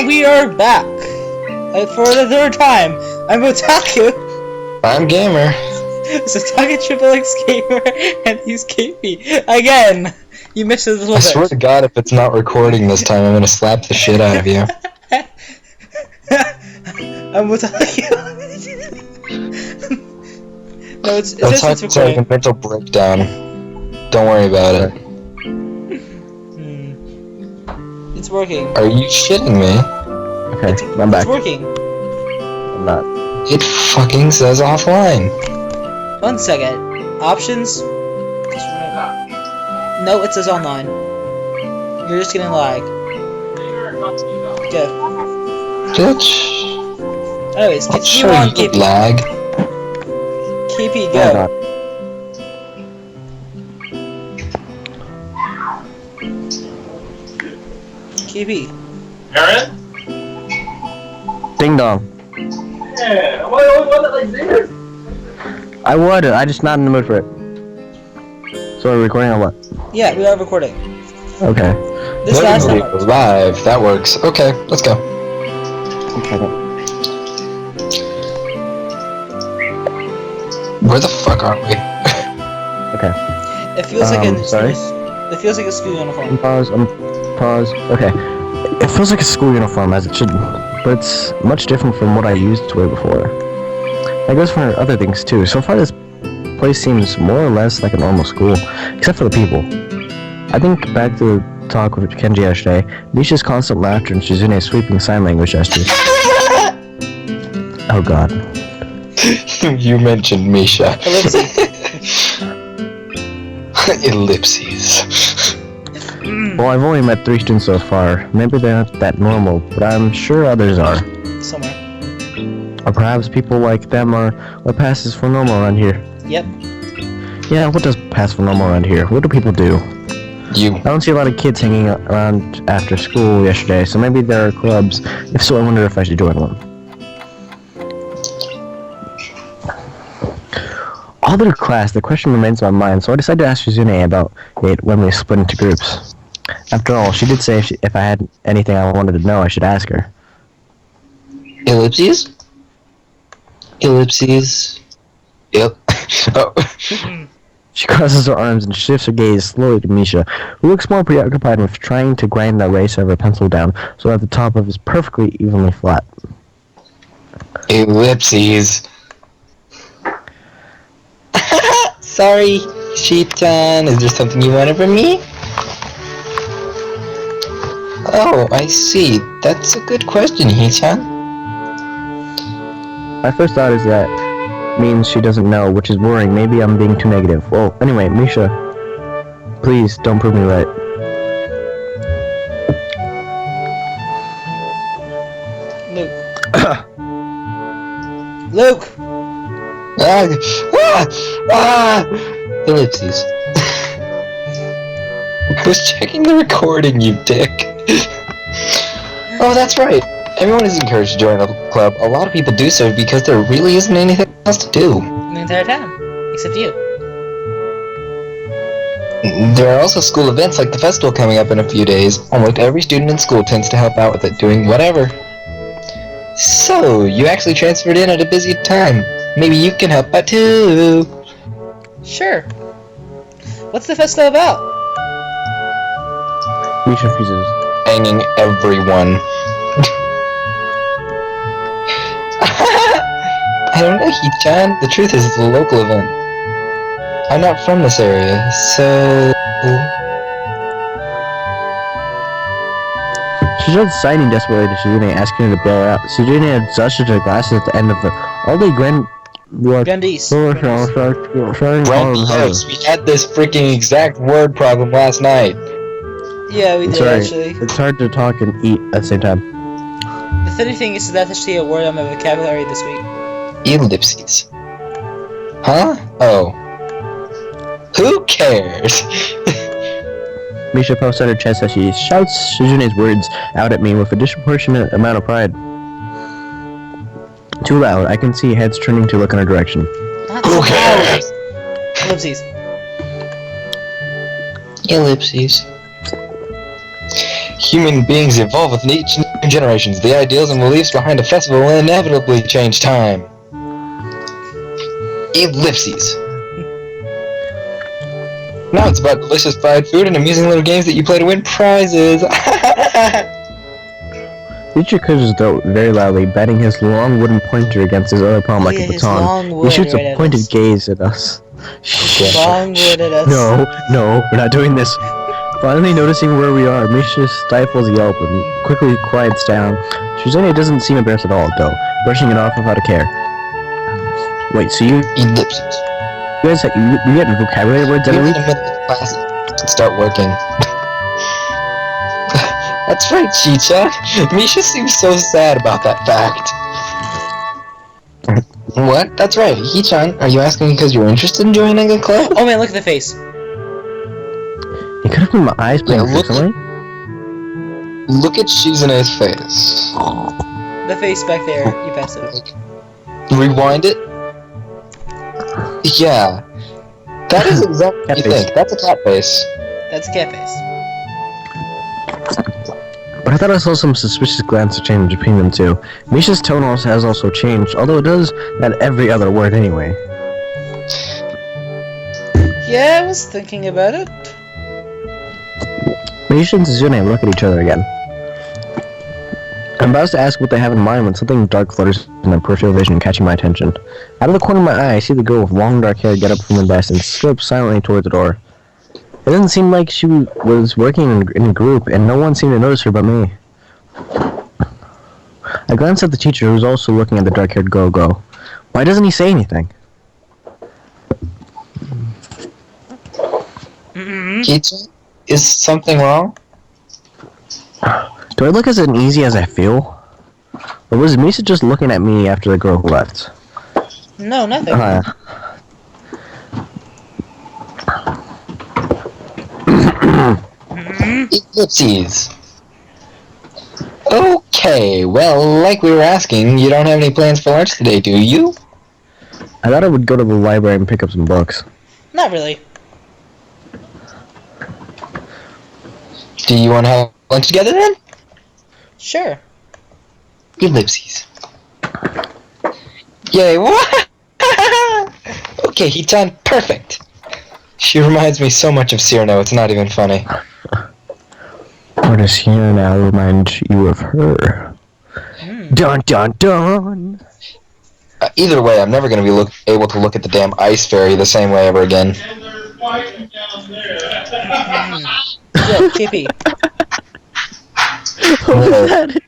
we are back! For the third time, I'm Otaku! I'm Gamer. So Otaku Triple X Gamer, and he's KP. Again! You missed it a little bit. I swear to God, if it's not recording this time, I'm gonna slap the shit out of you. I'm Otaku. No, it's Otaku's having a mental breakdown. Don't worry about it. It's working. Are you shitting me? Okay, I'm back. It's working. I'm not. It fucking says offline. 1 second. Options? No, it says online. You're just getting lag. Go. Bitch. Anyways, I'll continue show on, you KP. lag. KP, Oh, go. God. KP. Aaron? Ding dong. Yeah, what like this? I would. I just not in the mood for it. So we're recording or what? Yeah, we are recording. Okay. This last There we time. go, live. That works. Okay, let's go. Where the fuck are we? Okay. It feels like a sorry? It feels like a school uniform. Pause. Pause. Okay. It feels like a school uniform, as it should, but it's much different from what I used to wear before. That goes for other things too. So far, this place seems more or less like a normal school, except for the people. I think back to the talk with Kenji yesterday, Misha's constant laughter and Shizune's sweeping sign language gestures. Oh God. You mentioned Misha. Ellipses. Ellipses. Well, I've only met 3 students so far. Maybe they're not that normal, but I'm sure others are. Somewhere. Or perhaps people like them are what passes for normal around here. Yep. Yeah, what does pass for normal around here? What do people do? You. I don't see a lot of kids hanging around after school yesterday, so maybe there are clubs. If so, I wonder if I should join one. All their class, the question remains on my mind, so I decided to ask Shizune about it when we split into groups. After all, she did say if I had anything I wanted to know, I should ask her. Ellipses? Ellipses. Yep. Oh. She crosses her arms and shifts her gaze slowly to Misha, who looks more preoccupied with trying to grind the eraser of her pencil down so that the top of it is perfectly evenly flat. Ellipses. Sorry, Sheep-chan. Is there something you wanted from me? Oh, I see. That's a good question, Hee-chan. My first thought is that means she doesn't know, which is worrying. Maybe I'm being too negative. Well, anyway, Misha, please don't prove me right. Luke. Luke. Ellipses. I was checking the recording, you dick. Oh, that's right. Everyone is encouraged to join the club. A lot of people do so because there really isn't anything else to do. The entire town, except you. There are also school events like the festival coming up in a few days. Almost every student in school tends to help out with it, doing whatever. So, you actually transferred in at a busy time. Maybe you can help out too. Sure. What's the festival about? Misha freezes. Banging everyone. I don't know, Hee-chan. The truth is, it's a local event. I'm not from this area, so... She showed signing desperately to Shizune, asking her to bail her out. Shizune adjusted her glasses at the end of the all-day Grandies. Grandiose. We had this freaking exact word problem last night. Yeah, we did actually. It's hard to talk and eat at the same time. The funny thing is that's actually a word on my vocabulary this week. Ellipses. Huh? Oh. Who cares? Misha puffs out her chest as she shouts Shizune's words out at me with a disproportionate amount of pride. Too loud. I can see heads turning to look in her direction. Not so loud. Ellipses. Ellipses. Human beings evolve with each generations, the ideals and beliefs behind a festival will inevitably change time. Ellipses. Now it's about delicious fried food and amusing little games that you play to win prizes. Teacher curses though very loudly, batting his long wooden pointer against his other palm like Yeah, a his baton. long He wood shoots right a at pointed us. gaze at us. Long wood at us. No, we're not doing this. Finally noticing where we are, Misha stifles a yelp and quickly quiets down. Shizune doesn't seem embarrassed at all, though, brushing it off without a care. Wait, so you Ellipses. guys, you get vocabulary words We every were in week? the middle of class and start working. That's right, Chicha. Misha seems so sad about that fact. What? That's right. Hichan, are you asking because you're interested in joining a club? Oh man, look at the face. It could have been my eyes playing Yeah, look- something. Look at Shizune's face. The face back there. You passed it. Rewind it. Yeah. That is exactly what you Cat face. think. That's a cat face. That's a cat face. But I thought I saw some suspicious glances change between them two. Misha's tone also has also changed, although it does at every other word anyway. Yeah, I was thinking about it. Misha and Shizune look at each other again. I'm about to ask what they have in mind when something dark flutters in their peripheral vision, catching my attention. Out of the corner of my eye, I see the girl with long dark hair get up from the desk and slip silently toward the door. It doesn't seem like she was working in a group, and no one seemed to notice her but me. I glanced at the teacher, who was also looking at the dark-haired girl go. Why doesn't he say anything? Hichan? Is something wrong? Do I look as uneasy as I feel? Or was Misa just looking at me after the girl left? No, nothing. Ellipses. Okay, well, like we were asking, you don't have any plans for lunch today, do you? I thought I would go to the library and pick up some books. Not really. Do you want to have lunch together then? Sure. Ellipses. Yay, what? Okay, Hichan, perfect. She reminds me so much of Cyrano, it's not even funny. Or does here now remind you of her? Dun dun dun! Either way, I'm never going to be able to look at the damn ice fairy the same way ever again. And they're fighting down there. Yo, Kippy. What was that?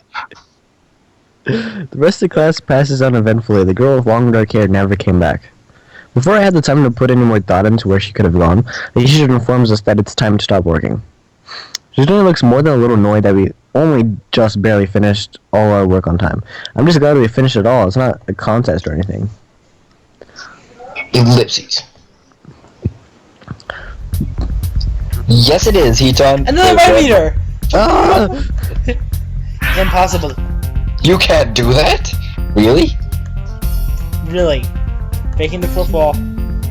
The rest of the class passes uneventfully. The girl with long dark hair never came back. Before I had the time to put any more thought into where she could have gone, the teacher informs us that it's time to stop working. Shizune looks more than a little annoyed that we only just barely finished all our work on time. I'm just glad we finished it all. It's not a contest or anything. Ellipses. Yes, it is, Hichan. Another millimeter! Ah! Impossible. You can't do that? Really? Really. Breaking the fourth wall.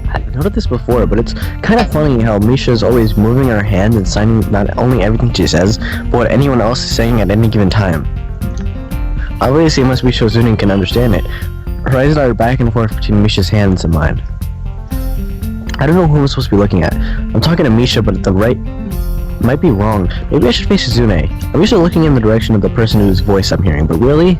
I've noted this before, but it's kind of funny how Misha is always moving her hand and signing not only everything she says, but what anyone else is saying at any given time. Obviously, it must be Shizune can understand it. Her eyes are back and forth between Misha's hands and mine. I don't know who I'm supposed to be looking at. I'm talking to Misha, but the right might be wrong. Maybe I should face Shizune. I'm usually looking in the direction of the person whose voice I'm hearing, but really?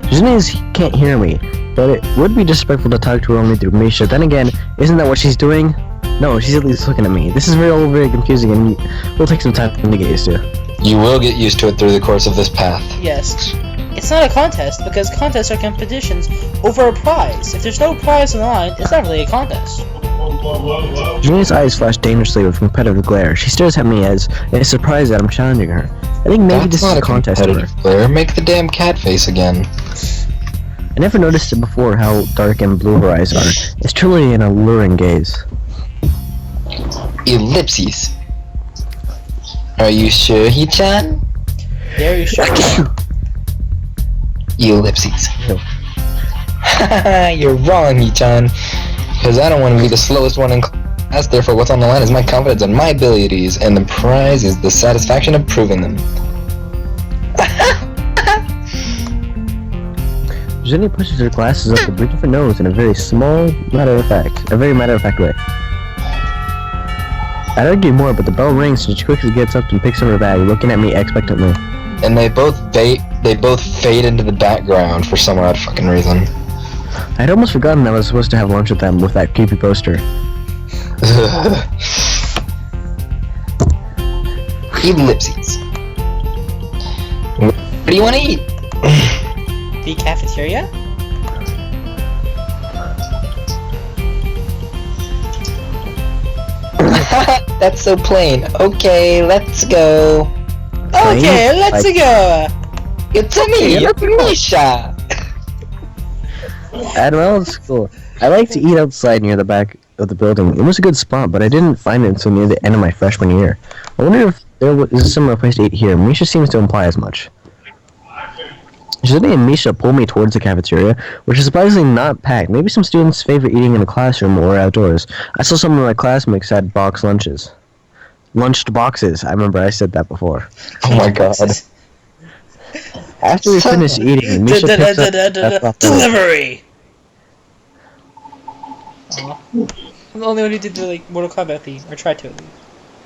Shizune can't hear me, but it would be disrespectful to talk to her only through Misha. Then again, isn't that what she's doing? No, she's at least looking at me. This is very confusing, and will take some time to get used to. You will get used to it through the course of this path. Yes. It's not a contest, because contests are competitions over a prize. If there's no prize on the line, it's not really a contest. Shizune's eyes flash dangerously with competitive glare. She stares at me as surprised that I'm challenging her. I think maybe That's this is not a contest for her. competitive player. Make the damn cat face again. I never noticed it before how dark and blue her eyes are. It's truly an alluring gaze. Ellipses. Are you sure, Hichan? Very sure. Ellipses. You're wrong, Hichan. Because I don't want to be the slowest one in class, therefore what's on the line is my confidence and my abilities, and the prize is the satisfaction of proving them. Shizune pushes her glasses up the bridge of her nose in a very matter-of-fact way. I'd argue more, but the bell rings and she quickly gets up and picks up her bag, looking at me expectantly. And they both fade into the background for some odd fucking reason. I'd almost forgotten that I was supposed to have lunch with them with that creepy poster. Ellipses. What do you want to eat? The cafeteria? That's so plain. Okay, let's go. Okay, let's go! It's me, Misha! At my old school, I liked to eat outside near the back of the building. It was a good spot, but I didn't find it until near the end of my freshman year. I wonder if there is a similar place to eat here. Misha seems to imply as much. Shizune and Misha pull me towards the cafeteria, which is surprisingly not packed. Maybe some students favor eating in the classroom or outdoors. I saw some of my classmates had boxed lunches. Lunched boxes. I remember I said that before. Oh my god. After we finish eating, Misha picks up delivery! Aw. I'm the only one who did the Mortal Kombat theme, or tried to at least.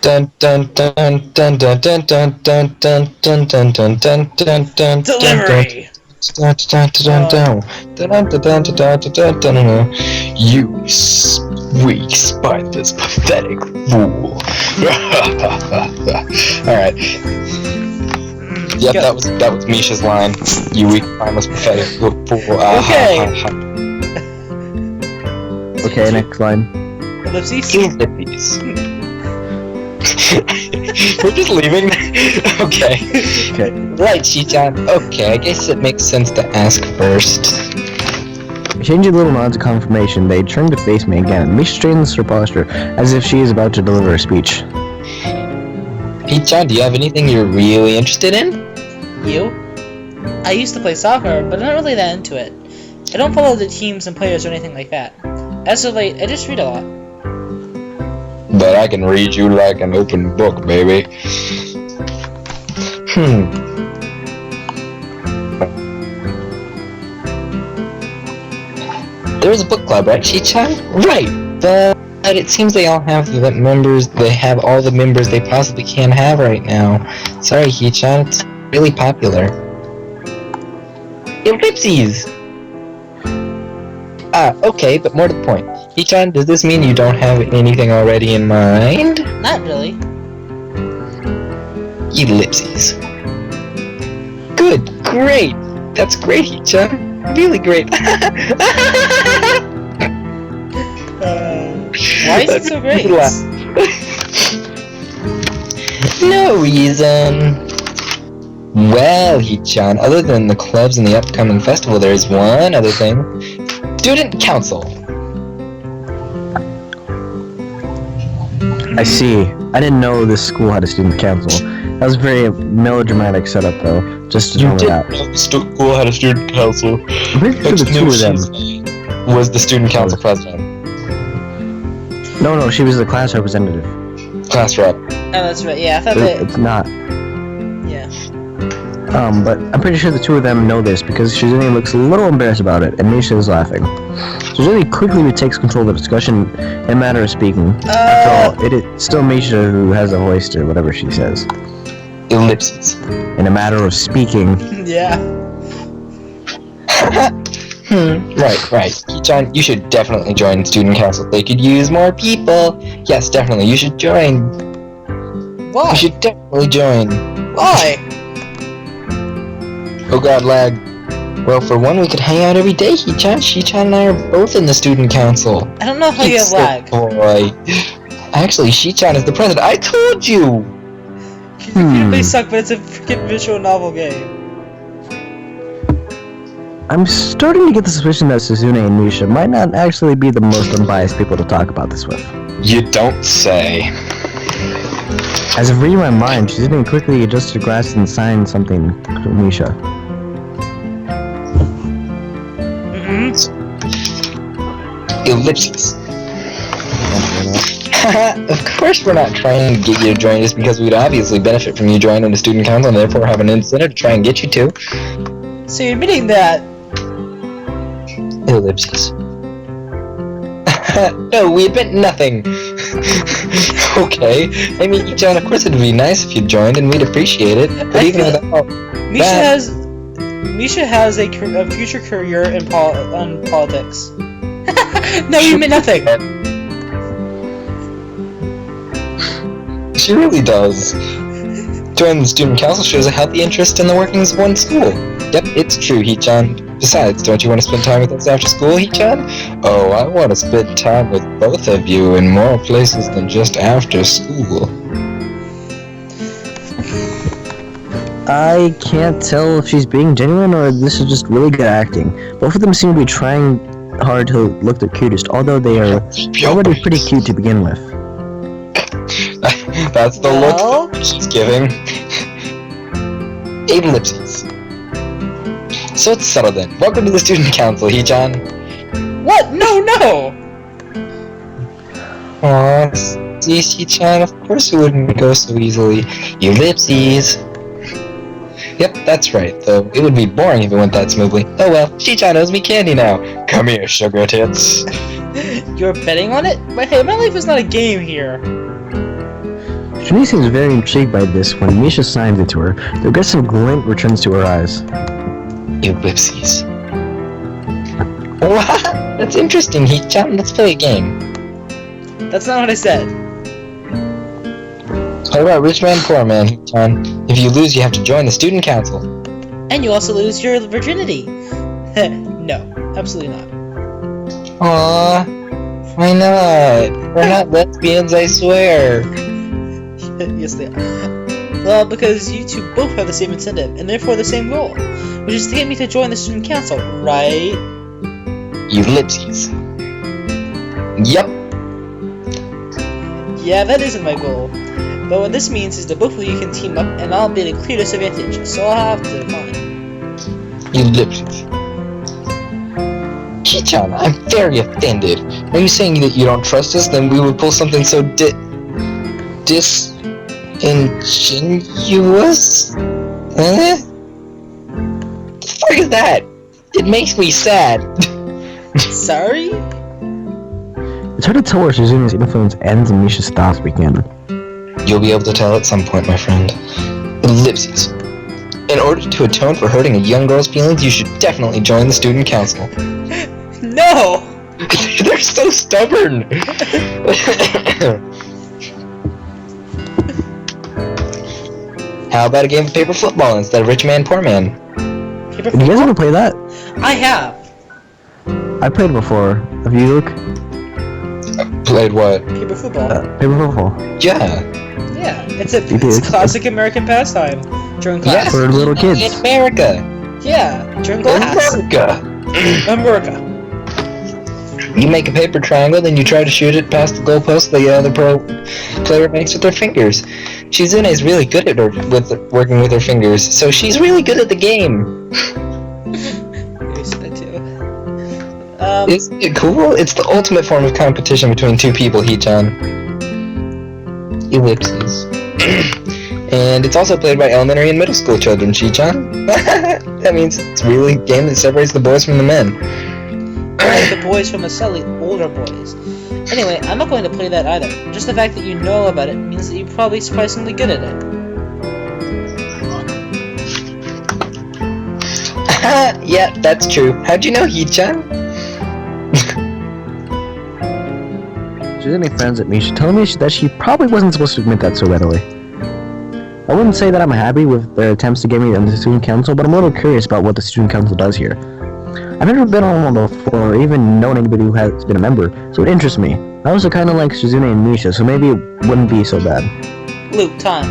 Dun dun dun dun dun dun dun dun dun dun dun dun dun dun dun. Delivery! You weak, spineless, pathetic fool. Alright. Yep, that was Misha's line. You weak, spineless, pathetic fool. Okay. Okay, next line. Ellipses? Ellipses. We're just leaving? Okay. Okay. Right, Shichan. Okay, I guess it makes sense to ask first. Changing little nods of confirmation, they turn to face me again. Misha straightens her posture, as if she is about to deliver a speech. Shichan, do you have anything you're really interested in? You? I used to play soccer, but I'm not really that into it. I don't follow the teams and players or anything like that. As of late, I just read a lot. But I can read you like an open book, baby. There's a book club, right, Shichan? Right, but it seems they all have the members. They have all the members they possibly can have right now. Sorry, Shichan, it's really popular. Ellipses! Okay, but more to the point. Shichan, does this mean you don't have anything already in mind? Not really. Ellipses. Good, great! That's great, Shichan. Really great. Why is it so great? No reason. Well, Hichan, other than the clubs and the upcoming festival, there is one other thing. Student council. I see. I didn't know this school had a student council. That was a very melodramatic setup, though. Just to tell me that. The school had a student council. I'm pretty sure the two of them. Was the student council president. No, she was the class representative. Class rep. Oh, that's right. Yeah, I thought that. It's not. Yeah. But I'm pretty sure the two of them know this because Shizune looks a little embarrassed about it, and Misha is laughing. Shizune quickly retakes control of the discussion in a matter of speaking. After all, it is still Misha who has a hoist or whatever she says. Ellipses. In a matter of speaking. Yeah. Right. Hichan, you should definitely join student council. They could use more people. Yes, definitely. You should join. Why? You should definitely join. Why? Oh god, lag. Well, for one, we could hang out every day, Hichan. Shichan and I are both in the student council. I don't know how you have lag. Boy. Actually, Shichan is the president. I told you! You may suck, but it's a freaking visual novel game. I'm starting to get the suspicion that Shizune and Misha might not actually be the most unbiased people to talk about this with. You don't say. As of reading my mind, Shizune quickly adjusted her glasses and signed something to Misha. Ellipses. Of course we're not trying to get you to join just because we'd obviously benefit from you joining the student council and therefore have an incentive to try and get you to. So you're admitting that Ellipses. No, we admit nothing. Okay, I mean, John, of course it'd be nice if you joined, and we'd appreciate it. But I even feel- without Misha has a future career in politics. No, you meant nothing. she really does. Joining the student council shows a healthy interest in the workings of one school. Yep, it's true, Hee-chan. Besides, don't you want to spend time with us after school, Hee-chan? Oh, I want to spend time with both of you in more places than just after school. I can't tell if she's being genuine or this is just really good acting. Both of them seem to be trying hard to look the cutest, although they are already pretty cute to begin with. That's the Well? look she's giving. Ellipses. So it's settled then. Welcome to the student council, Hee-chan. What? No! Aw, see, Hee-chan, of course it wouldn't go so easily. Ellipses. Yep, that's right, though it would be boring if it went that smoothly. Oh well, Hee-chan owes me candy now. Come here, sugar tits. You're betting on it? But hey, my life is not a game here. Shuni seems very intrigued by this when Misha signs it to her. The aggressive glint returns to her eyes. Ellipses. What? That's interesting, Hee-chan. Let's play a game. That's not what I said. What about rich man, poor man, Hee-chan? If you lose, you have to join the student council. And you also lose your virginity. No, absolutely not. Aww. Why not? We're not lesbians, I swear. Yes, they are. Well, because you two both have the same incentive, and therefore the same goal, which is to get me to join the student council, right? Ellipses. Yep. Yeah, that isn't my goal. But what this means is that both of you can team up, and I'll be at a clear disadvantage, so I'll have to decline. Ellipses. Hee-chan, I'm very offended. Are you saying that you don't trust us? Then we would pull something so disingenuous? Eh? The fuck is that? It makes me sad. Sorry? It's hard to tell where Shizune's influence ends and Misha's thoughts begin. You'll be able to tell at some point, my friend. Ellipses. In order to atone for hurting a young girl's feelings, you should definitely join the student council. No! They're so stubborn! How about a game of paper football instead of rich man, poor man? Paper Did you guys football? ever play that? I have. I played it before. Have you, Luke? Played what? Paper football. Paper football. Yeah. Yeah, it's a You did. classic American pastime during class. For little kids. In America! Yeah, during class. America! America. You make a paper triangle, then you try to shoot it past the goalpost the other player makes with their fingers. Shizune is really good at working with her fingers, so she's really good at the game. I used to that too. Isn't it cool? It's the ultimate form of competition between two people, Hee-chan. Ellipses. And it's also played by elementary and middle school children, Shi-chan. That means it's really a game that separates the boys from the men. Like the boys from the slightly older boys. Anyway, I'm not going to play that either. Just the fact that you know about it means that you're probably surprisingly good at it. Yeah, that's true. How'd you know, Hee-chan? Shizune friends at Misha telling me that she probably wasn't supposed to admit that so readily. I wouldn't say that I'm happy with their attempts to get me into the student council, but I'm a little curious about what the student council does here. I've never been on one before, or even known anybody who has been a member, so it interests me. I also kind of like Shizune and Misha, so maybe it wouldn't be so bad. Luke, time.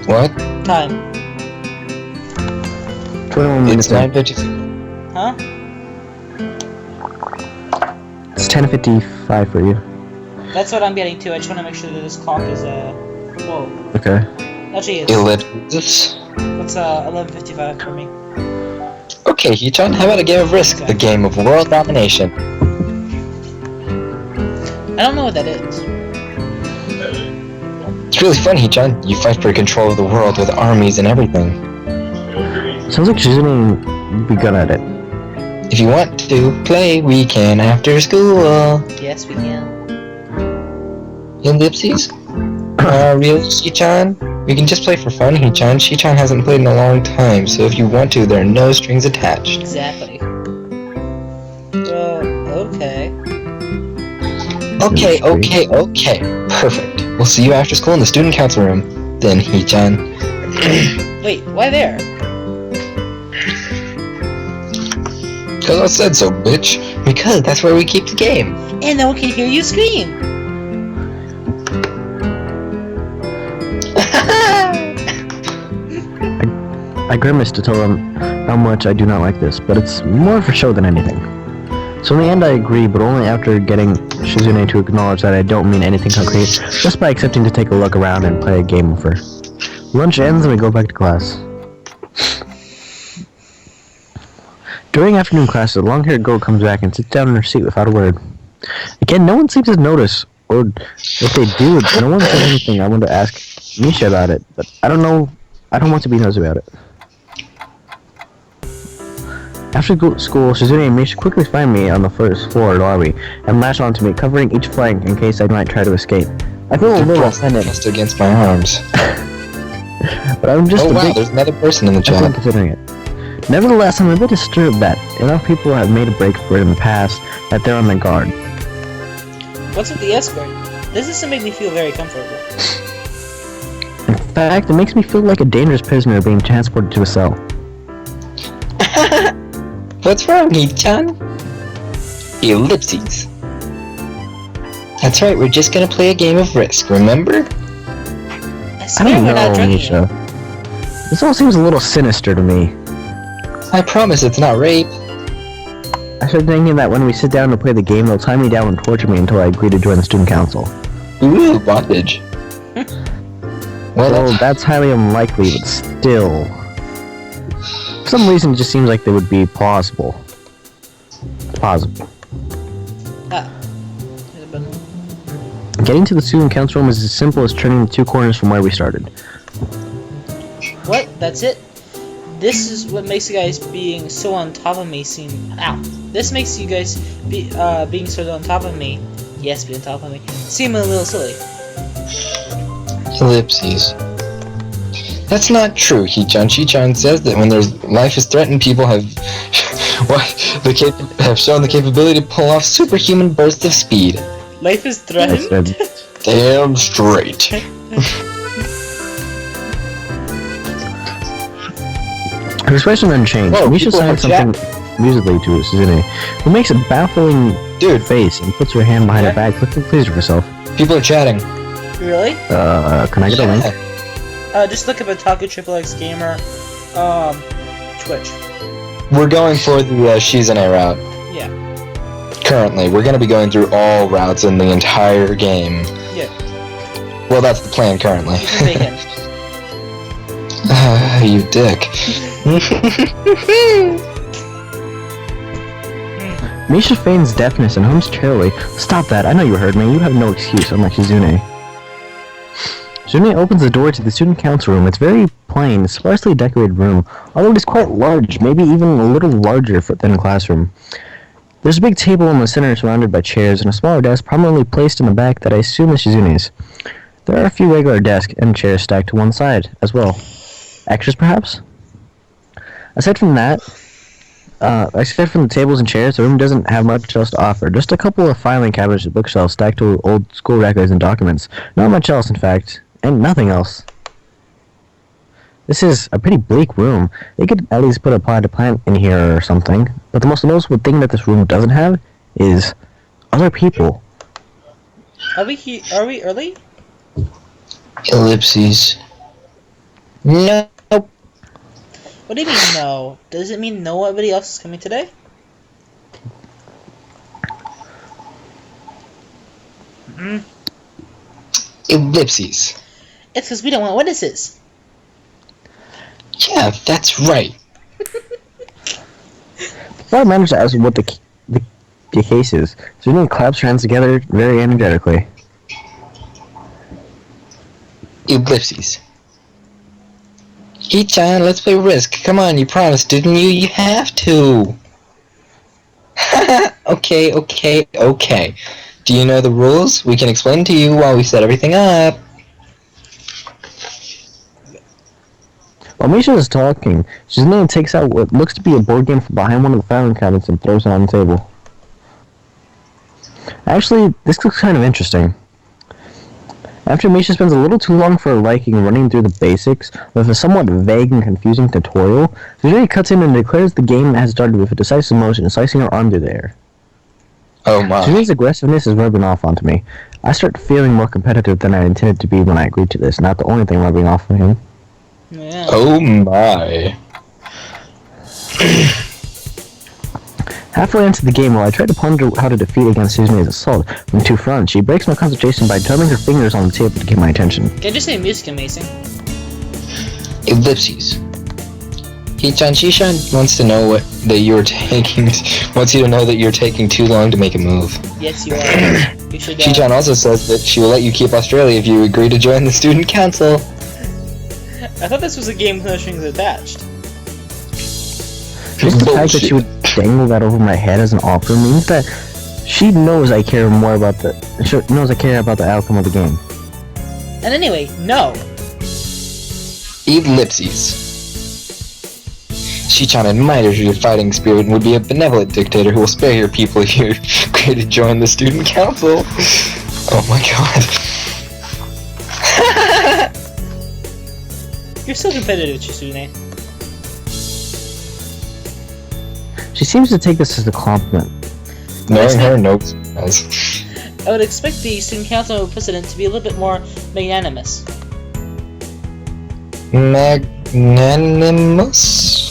What? Time. 21 minutes It's in. 9:56. Huh? It's 10:55 for you. That's what I'm getting to. I just want to make sure that this clock is, whoa. Okay. Actually, it's, Ellipses. it's 11:55 for me. Okay, Hee-chan, how about a game of Risk? A game of world domination. I don't know what that is. It's really fun, Hee-chan. You fight for control of the world with armies and everything. Sounds like Shizune would be good at it. If you want to play, we can after school. Yes, we can. Ellipses? Really, Shi-chan? We can just play for fun, He-chan. Shi-chan hasn't played in a long time, so if you want to, there are no strings attached. Exactly. Well, okay. Okay. Perfect. We'll see you after school in the student council room. Then, He-chan. Wait, why there? Because I said so, bitch. Because that's where we keep the game. And no one can hear you scream! I grimaced to tell them how much I do not like this, but it's more for show than anything. So in the end I agree, but only after getting Shizune to acknowledge that I don't mean anything concrete, just by accepting to take a look around and play a game with her. Lunch ends and we go back to class. During afternoon classes, a long-haired girl comes back and sits down in her seat without a word. Again, no one seems to notice, or if they do, no one says anything. I want to ask Misha about it, but I don't know. I don't want to be nosy about it. After school, Shizune and Misha quickly find me on the first floor of the lobby and lash onto me, covering each flank in case I might try to escape. I feel a little offended. Pressed against my arms. But I'm just oh wow, there's another person in the chat. Considering it. Nevertheless, I'm a bit disturbed that enough people have made a break for it in the past that they're on their guard. What's with the escort? This doesn't make me feel very comfortable. In fact, it makes me feel like a dangerous prisoner being transported to a cell. What's wrong, He-chan? Ellipses. That's right, we're just gonna play a game of Risk, remember? I swear we're not drinking. Misha. This all seems a little sinister to me. I promise it's not rape. I started thinking that when we sit down to play the game, they'll tie me down and torture me until I agree to join the student council. Ooh, bondage. Well, that's highly unlikely, but still. For some reason, it just seems like they would be plausible. Plausible. Ah. Getting to the student council room is as simple as turning the two corners from where we started. What? That's it? This is what makes you guys being so on top of me seem... Ow. This makes you guys being so on top of me... Yes, be on top of me. Seem a little silly. Ellipses. That's not true, He-chan. Shi-chan says that when their life is threatened, people have have shown the capability to pull off superhuman bursts of speed. Life is threatened? Damn straight. Her expression unchanged. Whoa, Misha people signs in the something musically to Shizune, who makes a baffling face and puts her hand behind her back, looking pleased with herself. People are chatting. Really? Can I get a link? Just look up Otaku XXX Gamer, Twitch. We're going for the Shizune route. Yeah. Currently, we're going to be going through all routes in the entire game. Yeah. Well, that's the plan currently. You can make it. You dick. Misha feigns deafness and hums cheerily. Stop that, I know you heard me. You have no excuse, unlike Shizune. Shizune opens the door to the student council room. It's very plain, sparsely decorated room, although it is quite large, maybe even a little larger than a classroom. There's a big table in the center surrounded by chairs and a smaller desk prominently placed in the back that I assume is Shizune's. There are a few regular desks and chairs stacked to one side as well. Extras, perhaps? Aside from the tables and chairs, the room doesn't have much else to offer. Just a couple of filing cabinets and bookshelves stacked to old school records and documents. Not much else, in fact. And nothing else. This is a pretty bleak room. They could at least put a potted plant in here or something. But the most noticeable thing that this room doesn't have is other people. Are we early? Ellipses. No. What do you mean no? Does it mean nobody else is coming today? Ellipses. It's because we don't want witnesses. Yeah, that's right. If I managed to ask what the case is, Shizune claps her hands together very energetically. Ellipses. He-chan, let's play Risk. Come on, you promised, didn't you? You have to. Okay. Do you know the rules? We can explain to you while we set everything up. While Misha is talking, Shizune takes out what looks to be a board game from behind one of the filing cabinets and throws it on the table. Actually, this looks kind of interesting. After Misha spends a little too long for her liking running through the basics with a somewhat vague and confusing tutorial, Shizune cuts in and declares the game has started with a decisive motion, slicing her arm through the air. Oh my. Shizune's aggressiveness is rubbing off onto me. I start feeling more competitive than I intended to be when I agreed to this, not the only thing rubbing off on him. Yeah. Oh my. Halfway into the game, while I try to ponder how to defeat against Shizune's assault from two fronts, she breaks my concentration by drumming her fingers on the table to get my attention. Can I just say music amazing? Ellipses. Shishan wants to know wants you to know that you're taking too long to make a move. Yes, you are. You should. Shishan also says that she will let you keep Australia if you agree to join the student council. I thought this was a game with no strings attached. Just the fact that she would dangle that over my head as an offer means that she knows I care about the outcome of the game. And anyway, no. Ellipses. Shichan admires your fighting spirit and would be a benevolent dictator who will spare your people if you agree to join the student council. Oh my god. You're so competitive, Shizune. She seems to take this as a compliment. Knowing her, nope. As I would expect the student council president to be a little bit more magnanimous. magnanimous?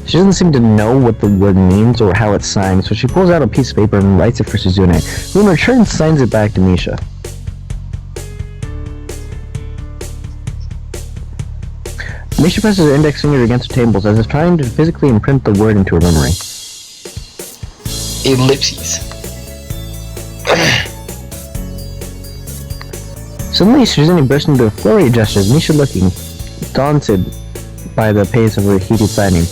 She doesn't seem to know what the word means or how it's signed, so she pulls out a piece of paper and writes it for Shizune, who in return signs it back to Misha. Misha presses her index finger against her temples as if trying to physically imprint the word into her memory. Ellipses. Suddenly, Shizune bursts into a flurry of gestures, Misha looking daunted by the pace of her heated signing.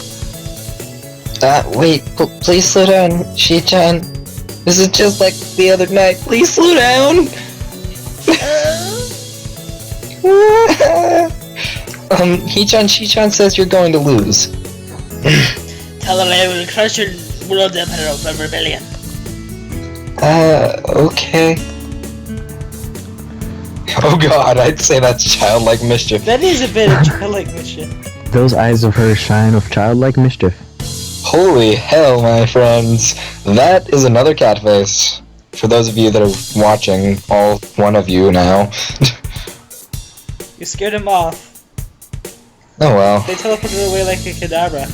Wait, please slow down, Shi-chan. This is just like the other night. Please slow down! He-chan, Shi-chan says you're going to lose. Tell her I will crush your world empire of rebellion. Okay. Oh god, I'd say that's childlike mischief. That is a bit of childlike mischief. Those eyes of hers shine with childlike mischief. Holy hell, my friends. That is another cat face. For those of you that are watching, all one of you now. You scared him off. Oh well. They teleported away like a cadabra.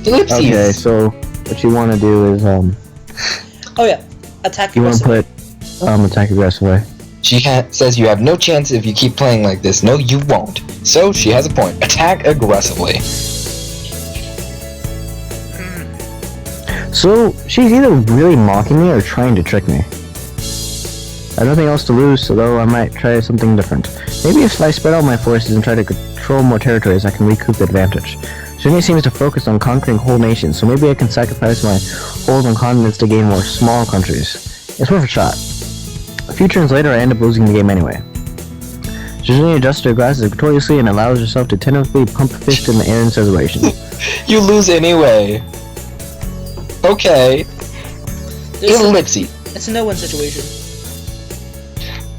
Ellipses. Okay, so what you want to do is, Oh yeah, attack you want to aggressively. put, attack aggressively. She says you have no chance if you keep playing like this. No, you won't. So, she has a point. Attack aggressively. So, she's either really mocking me or trying to trick me. I have nothing else to lose, so though I might try something different. Maybe if I spread out my forces and try to control more territories, I can recoup the advantage. Shizune seems to focus on conquering whole nations, so maybe I can sacrifice my hold on continents to gain more small countries. It's worth a shot. A few turns later, I end up losing the game anyway. Shizune adjusts her glasses victoriously and allows herself to tentatively pump a fist in the air in celebration. You lose anyway. Okay. Ellipses. It's a no-win situation.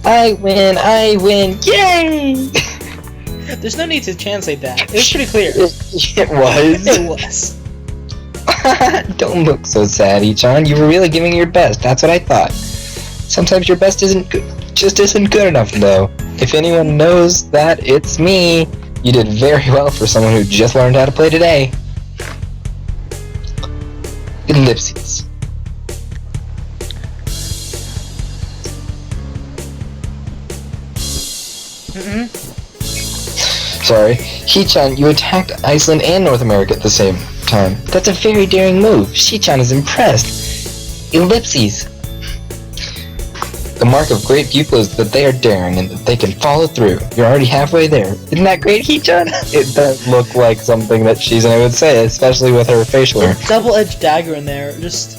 I win, yay! There's no need to translate that. It was pretty clear. It was. It was. Don't look so sad, Ichan. You were really giving your best. That's what I thought. Sometimes your best isn't good enough, though. If anyone knows that, it's me. You did very well for someone who just learned how to play today. Ellipses. Sorry. Shi-chan, you attacked Iceland and North America at the same time. That's a very daring move. Shi-chan is impressed. Ellipses. The mark of great pupil is that they are daring and that they can follow through. You're already halfway there. Isn't that great, Hee-chan? It does look like something that Shizune would say, especially with her facial hair. Double-edged dagger in there. Just.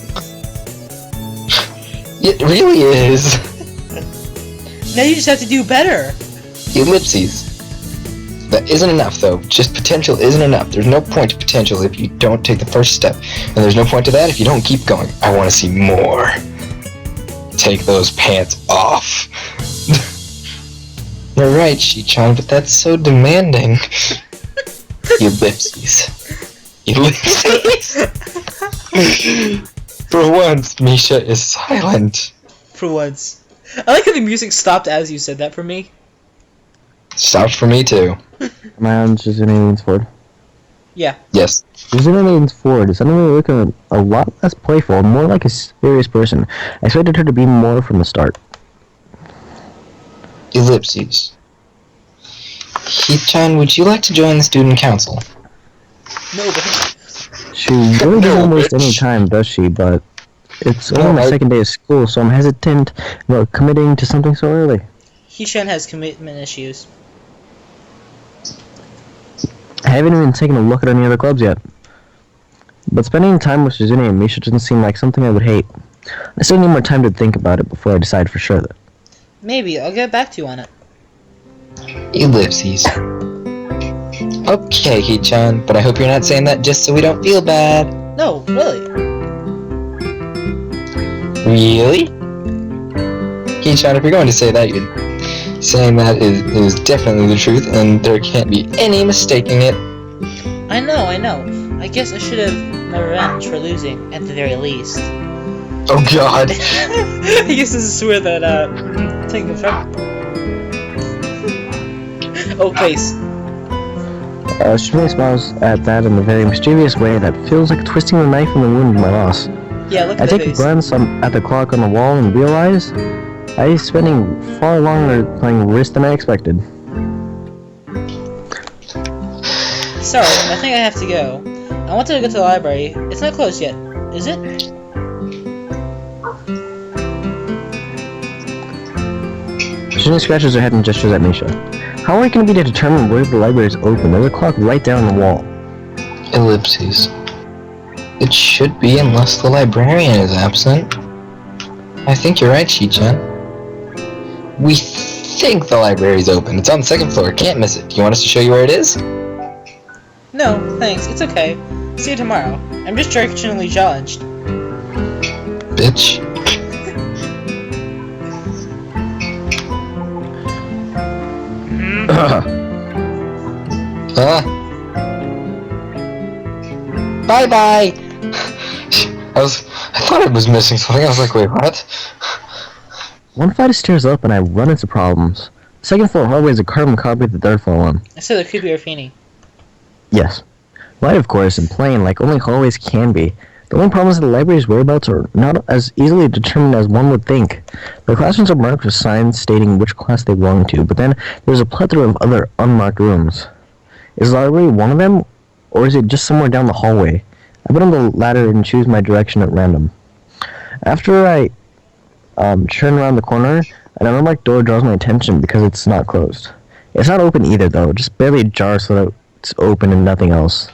It really is. Now you just have to do better. Ellipses. That isn't enough, though. Just potential isn't enough. There's no point to potential if you don't take the first step. And there's no point to that if you don't keep going. I want to see more. Take those pants off. You're right, Shi-chan, but that's so demanding. Ellipses. Ellipses. For once, Misha is silent. For once. I like how the music stopped as you said that for me. Stopped for me, too. Am I on Shizune leans forward? Yeah. Yes. Shizune leans forward. Suddenly looking a lot less playful, more like a serious person. I expected her to be more from the start. Ellipses. Hee-chan, would you like to join the student council? No, but She really doesn't waste any time, does she? But it's only my second day of school, so I'm hesitant about committing to something so early. Hee-chan has commitment issues. I haven't even taken a look at any other clubs yet. But spending time with Shizune and Misha doesn't seem like something I would hate. I still need more time to think about it before I decide for sure. Maybe, I'll get back to you on it. Ellipses. Okay, Hee-chan, but I hope you're not saying that just so we don't feel bad. No, really. Really? Hee-chan, if you're going to say that, you're saying that is definitely the truth, and there can't be any mistaking it. I know. I guess I should have my revenge for losing, at the very least. Oh god. I guess this is where that, thing comes from. Oh, face. Shizune smiles at that in a very mischievous way that feels like twisting the knife in the wound of my loss. Yeah, look I at the take a face. glance at the clock on the wall and realize I'm spending far longer playing wrist than I expected. Sorry, I think I have to go. I wanted to go to the library. It's not closed yet, is it? Shizune scratches her head and gestures at Misha. How are we going to be to determine where the library is open? There's a clock right there on the wall. Ellipses. It should be unless the librarian is absent. I think you're right, Shi-chan. We think the library's open. It's on the second floor. Can't miss it. Do you want us to show you where it is? No, thanks. It's okay. See you tomorrow. I'm just directionally challenged. Bitch. Bye-bye! I thought I was missing something. I was like, wait, what? One flight of stairs up and I run into problems. The second floor hallway is a carbon copy of the third floor one. I said the creepy Orfini. Yes. Light, of course, and plain, like only hallways can be. The only problem is that the library's whereabouts are not as easily determined as one would think. The classrooms are marked with signs stating which class they belong to, but then there's a plethora of other unmarked rooms. Is the library one of them, or is it just somewhere down the hallway? I put on the ladder and choose my direction at random. After I turn around the corner, an unmarked door draws my attention because it's not closed. It's not open either, though, just barely ajar so that it's open and nothing else.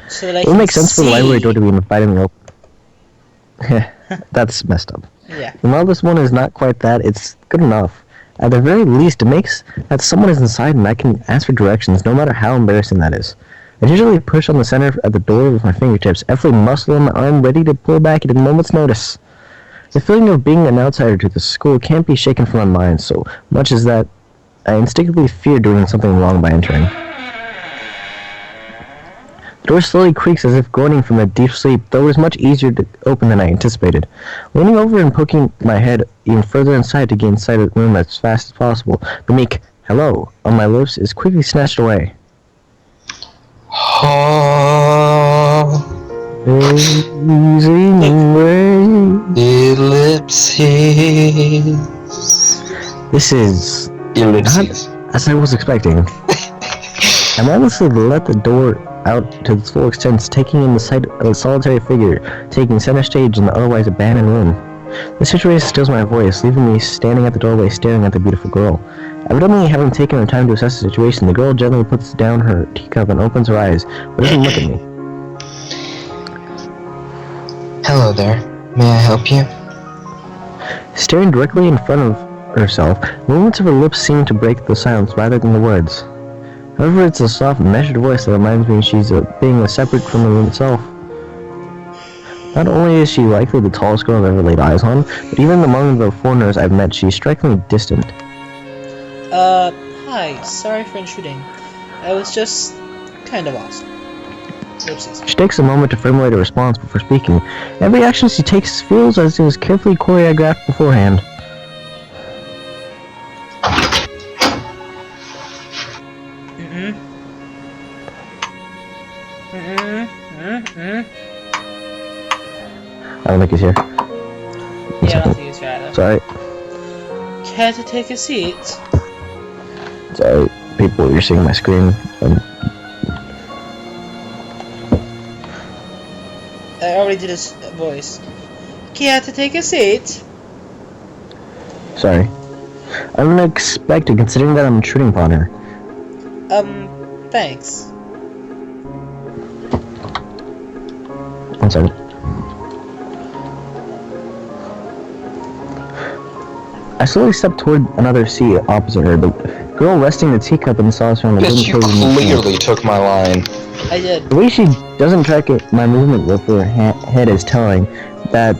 So that I It can would make sense for the library see. door to be invited in the open. That's messed up. Yeah. And while this one is not quite that, it's good enough. At the very least, it makes that someone is inside and I can ask for directions, no matter how embarrassing that is. I usually push on the center at the door with my fingertips, every muscle in my arm ready to pull back at a moment's notice. The feeling of being an outsider to the school can't be shaken from my mind so much as that I instinctively fear doing something wrong by entering. The door slowly creaks as if groaning from a deep sleep, though it was much easier to open than I anticipated. Leaning over and poking my head even further inside to gain sight of the room as fast as possible, the meek "hello" on my lips is quickly snatched away. Losing way. Ellipses. This is Ellipses. not as I was expecting. I'm almost let the door out to its full extent, taking in the sight of a solitary figure, taking center stage in the otherwise abandoned room. The situation steals my voice, leaving me standing at the doorway staring at the beautiful girl. Evidently, having taken her time to assess the situation, the girl gently puts down her teacup and opens her eyes, but doesn't look at me. Hello there. May I help you? Staring directly in front of herself, movements of her lips seem to break the silence rather than the words. However, it's a soft, measured voice that reminds me she's being separate from the room itself. Not only is she likely the tallest girl I've ever laid eyes on, but even among the foreigners I've met, she's strikingly distant. Hi. Sorry for intruding. I was just kind of lost. Oopsies. She takes a moment to formulate a response before speaking. Every action she takes feels as it was carefully choreographed beforehand. I don't think he's here. Yeah, I don't think he's here either. Sorry. Care to take a seat? Sorry, people, you're seeing my screen. I already did his voice. Care to take a seat? Sorry. I'm unexpected considering that I'm intruding upon her. Thanks. One second. I slowly stepped toward another seat opposite her. The girl resting the teacup in the saucer Yes, you clearly took my line. I did. The way she doesn't track my movement with her head is telling that,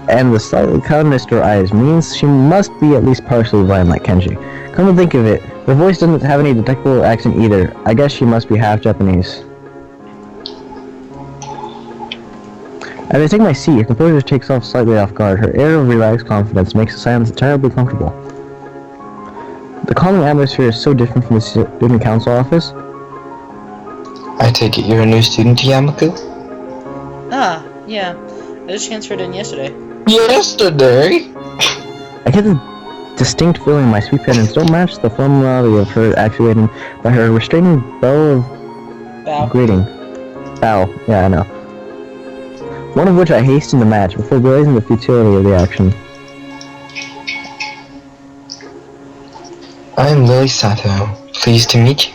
and the slightly calmness to her eyes means she must be at least partially blind like Kenji. Come to think of it, her voice doesn't have any detectable accent either. I guess she must be half Japanese. As I take my seat, her composure takes off slightly off guard. Her air of relaxed confidence makes the silence entirely comfortable. The calming atmosphere is so different from the student council office. I take it you're a new student to Yamaku? Ah, yeah. I just transferred in yesterday. Yesterday? I get the distinct feeling my sweet parents don't match the formality of her actuating by her restraining bow of Bow. greeting. Bow, yeah, I know. One of which I hasten to match before realizing the futility of the action. I'm Lily Sato. Pleased to meet you.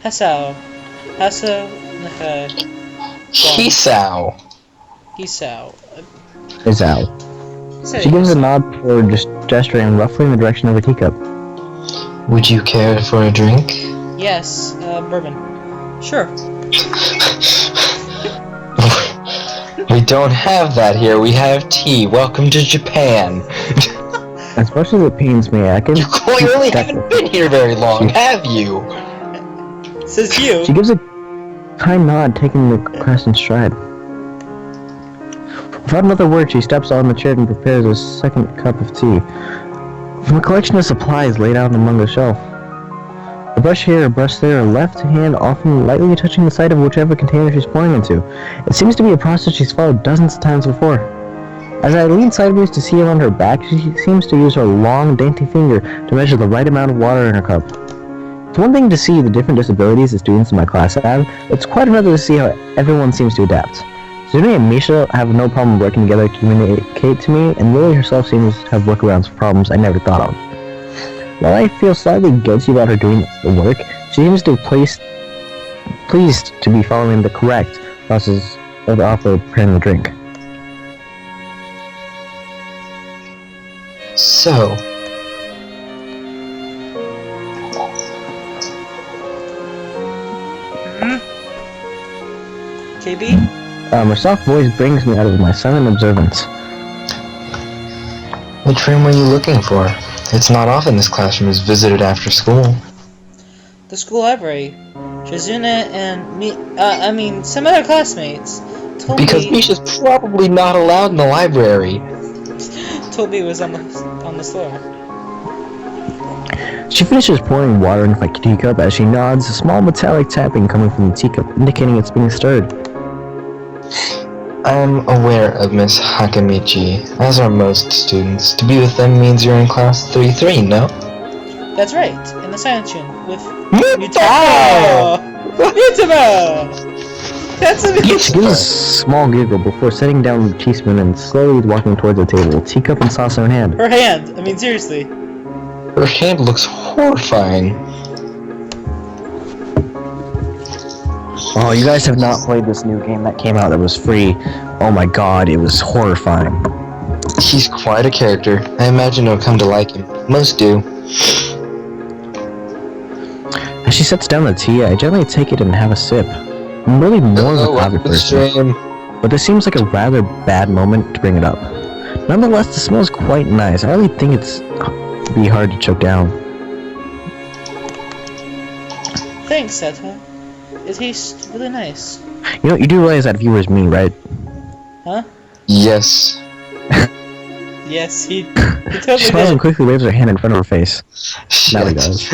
Hasao. Hisao. Hisao. Is out. She gives a nod for just gesturing roughly in the direction of a teacup. Would you care for a drink? Yes, bourbon. Sure. We don't have that here. We have tea. Welcome to Japan. As much as it pains me, I can... You clearly haven't been here very long, have you? Says you. She gives a kind nod, taking the request in stride. Without another word, she steps on the chair and prepares a second cup of tea. From a collection of supplies laid out among the shelf. A brush here, a brush there, a left hand often lightly touching the side of whichever container she's pouring into. It seems to be a process she's followed dozens of times before. As I lean sideways to see around her back, she seems to use her long, dainty finger to measure the right amount of water in her cup. It's one thing to see the different disabilities the students in my class have, it's quite another to see how everyone seems to adapt. Shizune and Misha have no problem working together to communicate to me, and Lily herself seems to have workarounds for problems I never thought of. While I feel slightly guilty about her doing the work, she seems to pleased to be following the correct process of the offer of preparing the drink. So, KB? Her soft voice brings me out of my silent observance. which room were you looking for? It's not often this classroom is visited after school. The school library. Shizune and some other classmates told Because me Misha's probably not allowed in the library. it was on the floor. She finishes pouring water into my teacup as she nods, a small metallic tapping coming from the teacup, indicating it's being stirred. I'm aware of Miss Hakamichi, as are most students. To be with them means you're in class 3-3, no? That's right, in the science room with Mutaro! Mutaro! That's She amazing. gives a small giggle before setting down the teaspoon and slowly walking towards the table, teacup and saucer in hand. Her hand. I mean, seriously. Her hand looks horrifying. Oh, you guys have not played this new game that came out that was free. Oh my god, it was horrifying. He's quite a character. I imagine I'll come to like him. Most do. As she sets down the tea, I gently take it and have a sip. I'm really more of a coffee person, but this seems like a rather bad moment to bring it up. Nonetheless, the smell is quite nice. I really think it's be hard to choke down. Thanks, Seta. It tastes really nice. You know, you do realize that viewer's me, right? Huh? Yes. Yes, he She totally smiles and did. quickly waves her hand in front of her face. Now he does.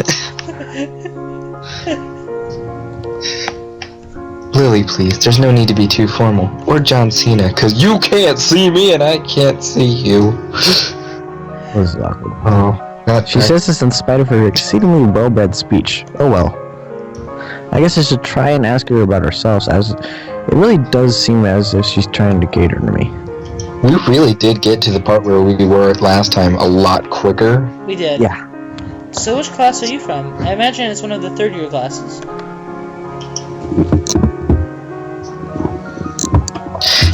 Lily, please, there's no need to be too formal. Or John Cena, cause you can't see me and I can't see you. This is awkward. Oh, not She says this in spite of her exceedingly well-bred speech. Oh well. I guess I should try and ask her about herself, as it really does seem as if she's trying to cater to me. We really did get to the part where we were last time a lot quicker. We did. Yeah. So which class are you from? I imagine it's one of the third-year classes.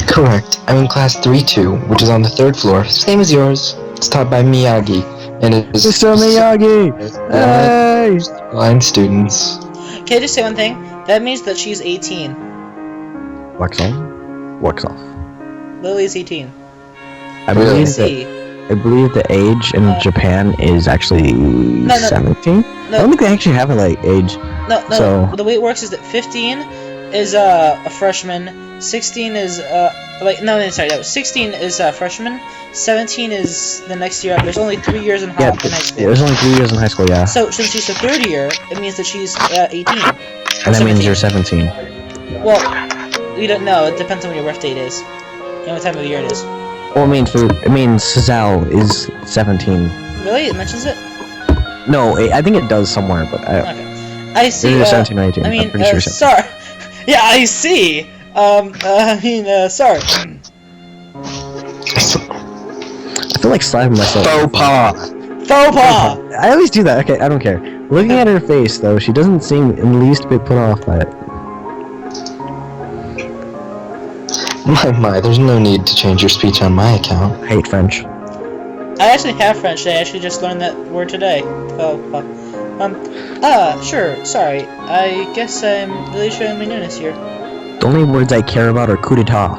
Correct. I'm in class 3-2, which is on the 3rd floor, same as yours. It's taught by Miyagi, and it is Mr. Miyagi! Hey! blind students. Can I just say one thing? That means that she's 18. Wax on? Wax off. Lily's 18. I Really? believe See. I believe the age in Japan is actually no. 17? I No, don't think they actually have a like age. no. So- The way it works is that 15 is a freshman. 16 is no, 16 is a freshman. 17 is the next year up. There's only 3 years in high school. There's only 3 years in high school, yeah. So since she's the third year, it means that she's 18. And that means you're 17. Well, we don't know. It depends on when your birth date is and what time of year it is. Well, it means Sazal is 17. Really? It mentions it? No, I think it does somewhere, but I Okay. I see. Either 17 or 18. I mean, I'm pretty sure. sorry. Yeah, I see. Sorry. I feel like slapping myself. Faux pas! Faux pas! I always do that. Okay, I don't care. Looking at her face, though, she doesn't seem in the least bit put off by it. My, there's no need to change your speech on my account. I hate French. I actually have French. I actually just learned that word today. Faux pas. Sure. Sorry. I guess I'm really showing my newness here. The only words I care about are coup d'etat.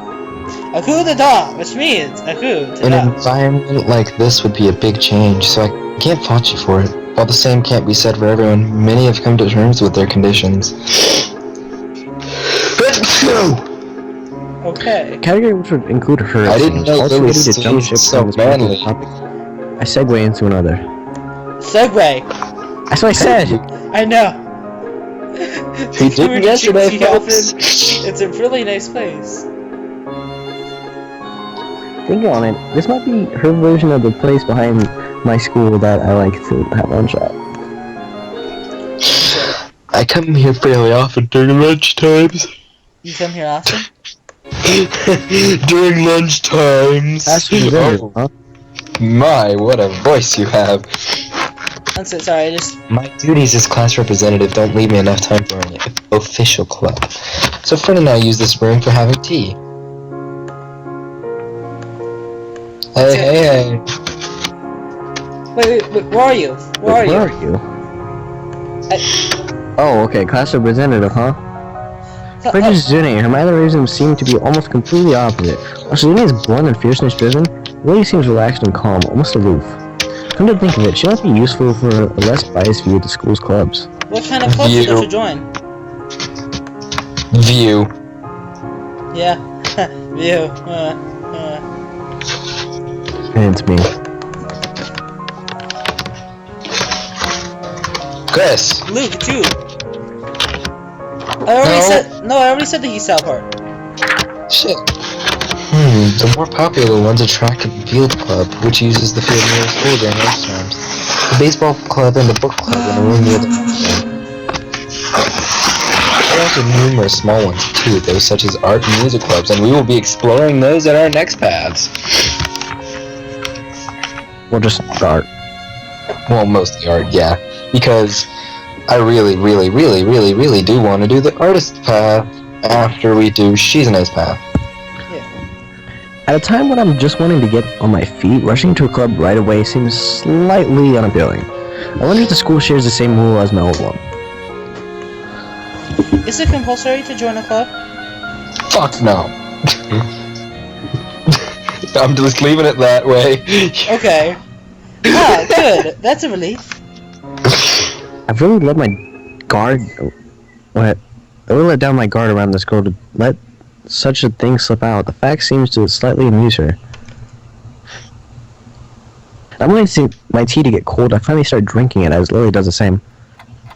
A coup d'etat, which means a coup An d'etat. environment like this would be a big change, so I can't fault you for it. While the same can't be said for everyone, many have come to terms with their conditions. Okay. Category which would include her. I didn't know also Lily ready to jump ship so from this particular manly. topic. I segue into another. Segway. That's what I said. I know. He did yesterday, Tea folks. Often. It's a really nice place. Think on it. This might be her version of the place behind my school that I like to have lunch at. I come here fairly often during lunch times. You come here often? During lunch times. Fast food vendor, huh? My, what a voice you have. I'm so sorry. I just My duties as class representative don't leave me enough time for an official club. So Fred and I use this room for having tea. Hey. wait. Where are you? Where are you? Oh, okay. Class representative, huh? Fred is Shizune. Her mannerisms seem to be almost completely opposite. While Shizune is blunt and fierceness driven, Lily seems relaxed and calm, almost aloof. Come to think of it, she might be useful for a less biased view of the school's clubs. What kind of club should you join? View. Yeah. View. And it's me. Chris. Luke, too. I already said the East South part. Shit. The more popular ones attract the field club, which uses the field near the school during those times. The baseball club and the book club in a room near the to numerous small ones too, those such as art and music clubs, and we will be exploring those at our next paths. Well, just the art. Well, mostly art, yeah. Because I really do want to do the artist path after we do Shizune's path. At a time when I'm just wanting to get on my feet, rushing to a club right away seems slightly unappealing. I wonder if the school shares the same rule as my old one. Is it compulsory to join a club? Fuck no. I'm just leaving it that way. Okay. Ah, good. That's a relief. I've really let my guard... What? I really let down my guard around this girl to let such a thing slip out. The fact seems to slightly amuse her. I'm waiting to see my tea to get cold. I finally start drinking it as Lily does the same.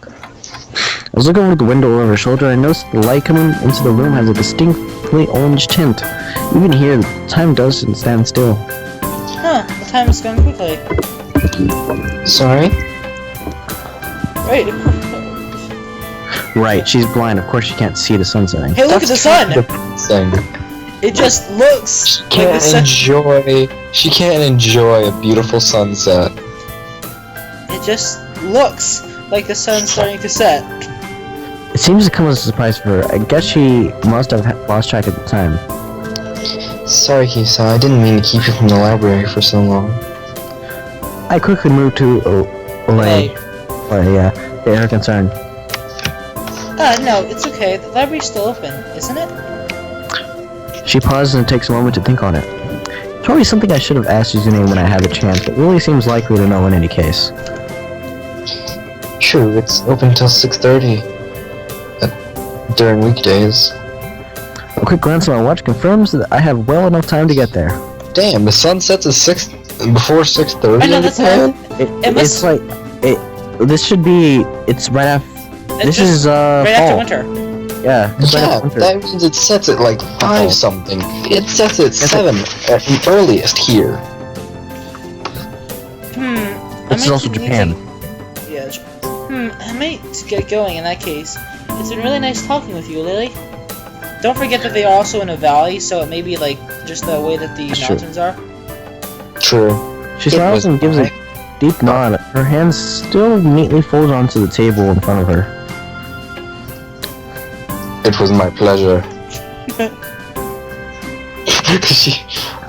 I was looking over the window over her shoulder and I noticed the light coming into the room has a distinctly orange tint. Even here, the time doesn't stand still. Huh, the time is going quickly. Sorry? Wait. Right, she's blind. Of course she can't see the sun setting. Hey, look at the sun! Thing. It just looks She can't enjoy a beautiful sunset. It just looks like the sun's starting to set. It seems to come as a surprise for her. I guess she must have lost track at the time. Sorry, Kisa, I didn't mean to keep you from the library for so long. I quickly moved to Hey. her concern. No, it's okay. The library's still open, isn't it? She pauses and takes a moment to think on it. It's probably something I should have asked Shizune when I had the chance, but Lily seems likely to know in any case. True, it's open till 6:30. During weekdays. A quick glance at my watch confirms that I have well enough time to get there. Damn, the sun sets at before 6:30. I know, that's not... It's like this should be. It's right after. This is right fall. after winter. Yeah, it's right Yeah, after winter. that means it sets at like 5 something. It sets at 7 at the earliest here. This is also Japan. Yeah. I might get going in that case. It's been really nice talking with you, Lily. Don't forget that they are also in a valley, so it may be like just the way that the mountains are. True. She smiles and gives a deep nod. Her hands still neatly folded onto the table in front of her. It was my pleasure.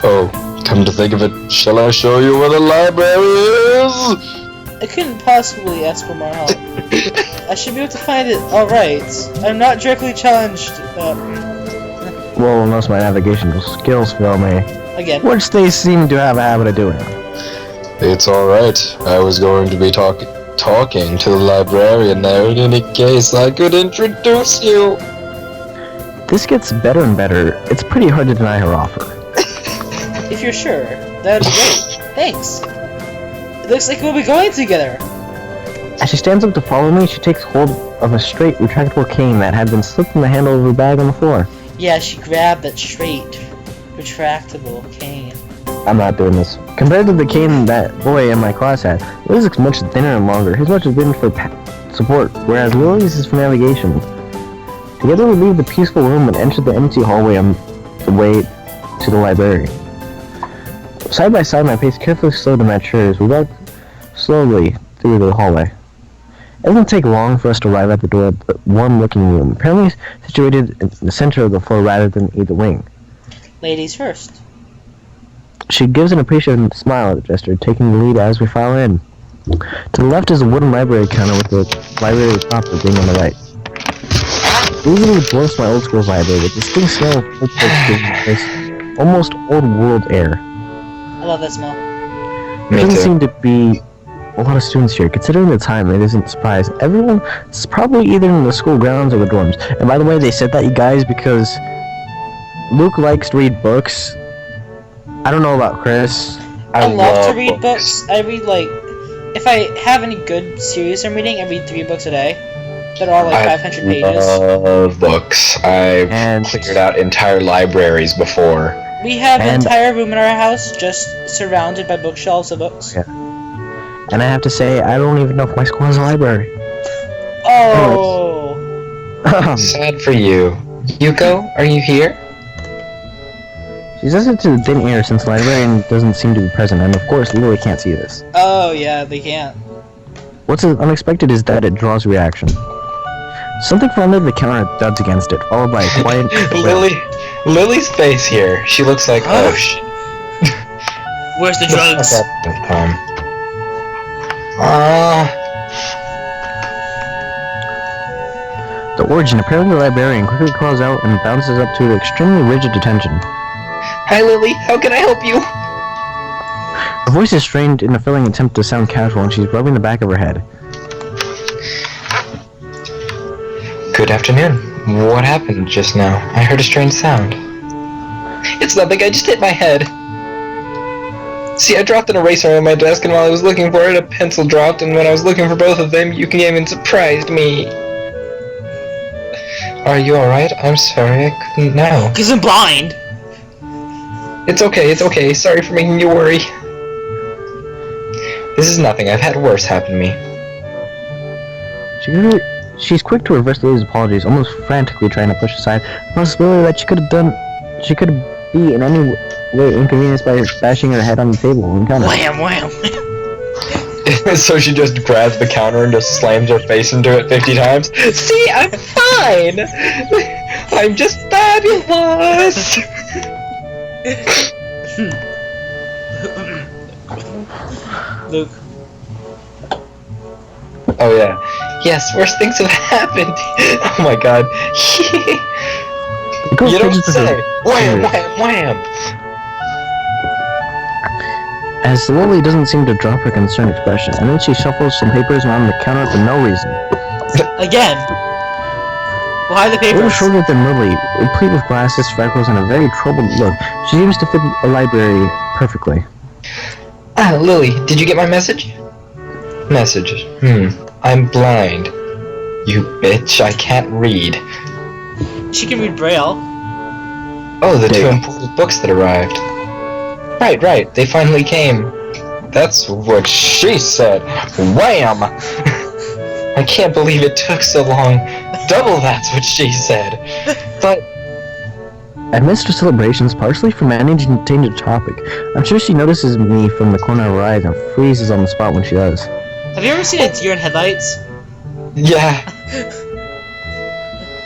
Oh, come to think of it, shall I show you where the library is? I couldn't possibly ask for more help. I should be able to find it alright. I'm not directly challenged, Well, unless my navigational skills fail me. again. Which they seem to have a habit of doing. It's alright. I was going to be talking to the librarian there. In any case, I could introduce you. This gets better and better. It's pretty hard to deny her offer. If you're sure, that'd be great. Thanks. It looks like we'll be going together. As she stands up to follow me, she takes hold of a straight, retractable cane that had been slipped from the handle of her bag on the floor. Yeah, she grabbed that straight, retractable cane. I'm not doing this. Compared to the cane that boy in my class had, Lily's looks much thinner and longer. His much is been for support, whereas Lily's is for navigation. Together we leave the peaceful room and enter the empty hallway on the way to the library. Side by side, my pace carefully slowed to match hers. We walk slowly through the hallway. It doesn't take long for us to arrive at the door of the warm-looking room, apparently situated in the center of the floor rather than either wing. Ladies first. She gives an appreciative smile at the gesture, taking the lead as we file in. To the left is a wooden library counter with the library proper being on the right. It easily dwarfs my old school library with a distinct smell of old books giving this almost old-world air. I love that smell. There doesn't seem to be a lot of students here. Considering the time, it isn't a surprise. Everyone is probably either in the school grounds or the dorms. And by the way, they said that, you guys, because Luke likes to read books. I don't know about Chris. I love to read books. I read, like, if I have any good series I'm reading, I read 3 books a day. That are all like 500 pages. I love books. I've cleared out entire libraries before. We have an entire room in our house just surrounded by bookshelves of books. Yeah. And I have to say, I don't even know if my school has a library. Oh. Sad for you. Yuko, are you here? She's listened to the thin air since the librarian doesn't seem to be present, and of course Lily can't see this. Oh yeah, they can't. What's unexpected is that it draws reaction. Something from under the counter thuds against it, followed by a quiet Lily's face here. She looks like, oh shit. Where's the drugs? The origin. Apparently the librarian quickly crawls out and bounces up to extremely rigid attention. Hi Lily, how can I help you? Her voice is strained in a failing attempt to sound casual, and she's rubbing the back of her head. Good afternoon. What happened just now? I heard a strange sound. It's nothing, I just hit my head. See, I dropped an eraser on my desk, and while I was looking for it, a pencil dropped, and when I was looking for both of them, you came and surprised me. Are you alright? I'm sorry, I couldn't know. 'Cause I'm blind. It's okay, sorry for making you worry. This is nothing, I've had worse happen to me. She's quick to reverse Lily's apologies, almost frantically trying to push aside the possibility that she could be in any way inconvenienced by bashing her head on the table and counter. Wham wham. So she just grabs the counter and just slams her face into it 50 times. See, I'm fine! I'm just fabulous! Luke. Oh yeah. Yes, worse things have happened. Oh my god. You don't say. Wham, wham, wham! As Lily doesn't seem to drop her concerned expression, and then she shuffles some papers around the counter for no reason. Again. Why the A little papers? shorter than Lily, complete with glasses, freckles, and a very troubled look, she seems to fit a library perfectly. Ah, Lily, did you get my message? Message. I'm blind. You bitch, I can't read. She can read Braille. Oh, the two important books that arrived. Right, they finally came. That's what she said. Wham! I can't believe it took so long. Double that's what she said. But Amidst her celebrations, partially for managing to change the topic, I'm sure she notices me from the corner of her eyes and freezes on the spot when she does. Have you ever seen a deer in headlights? yeah.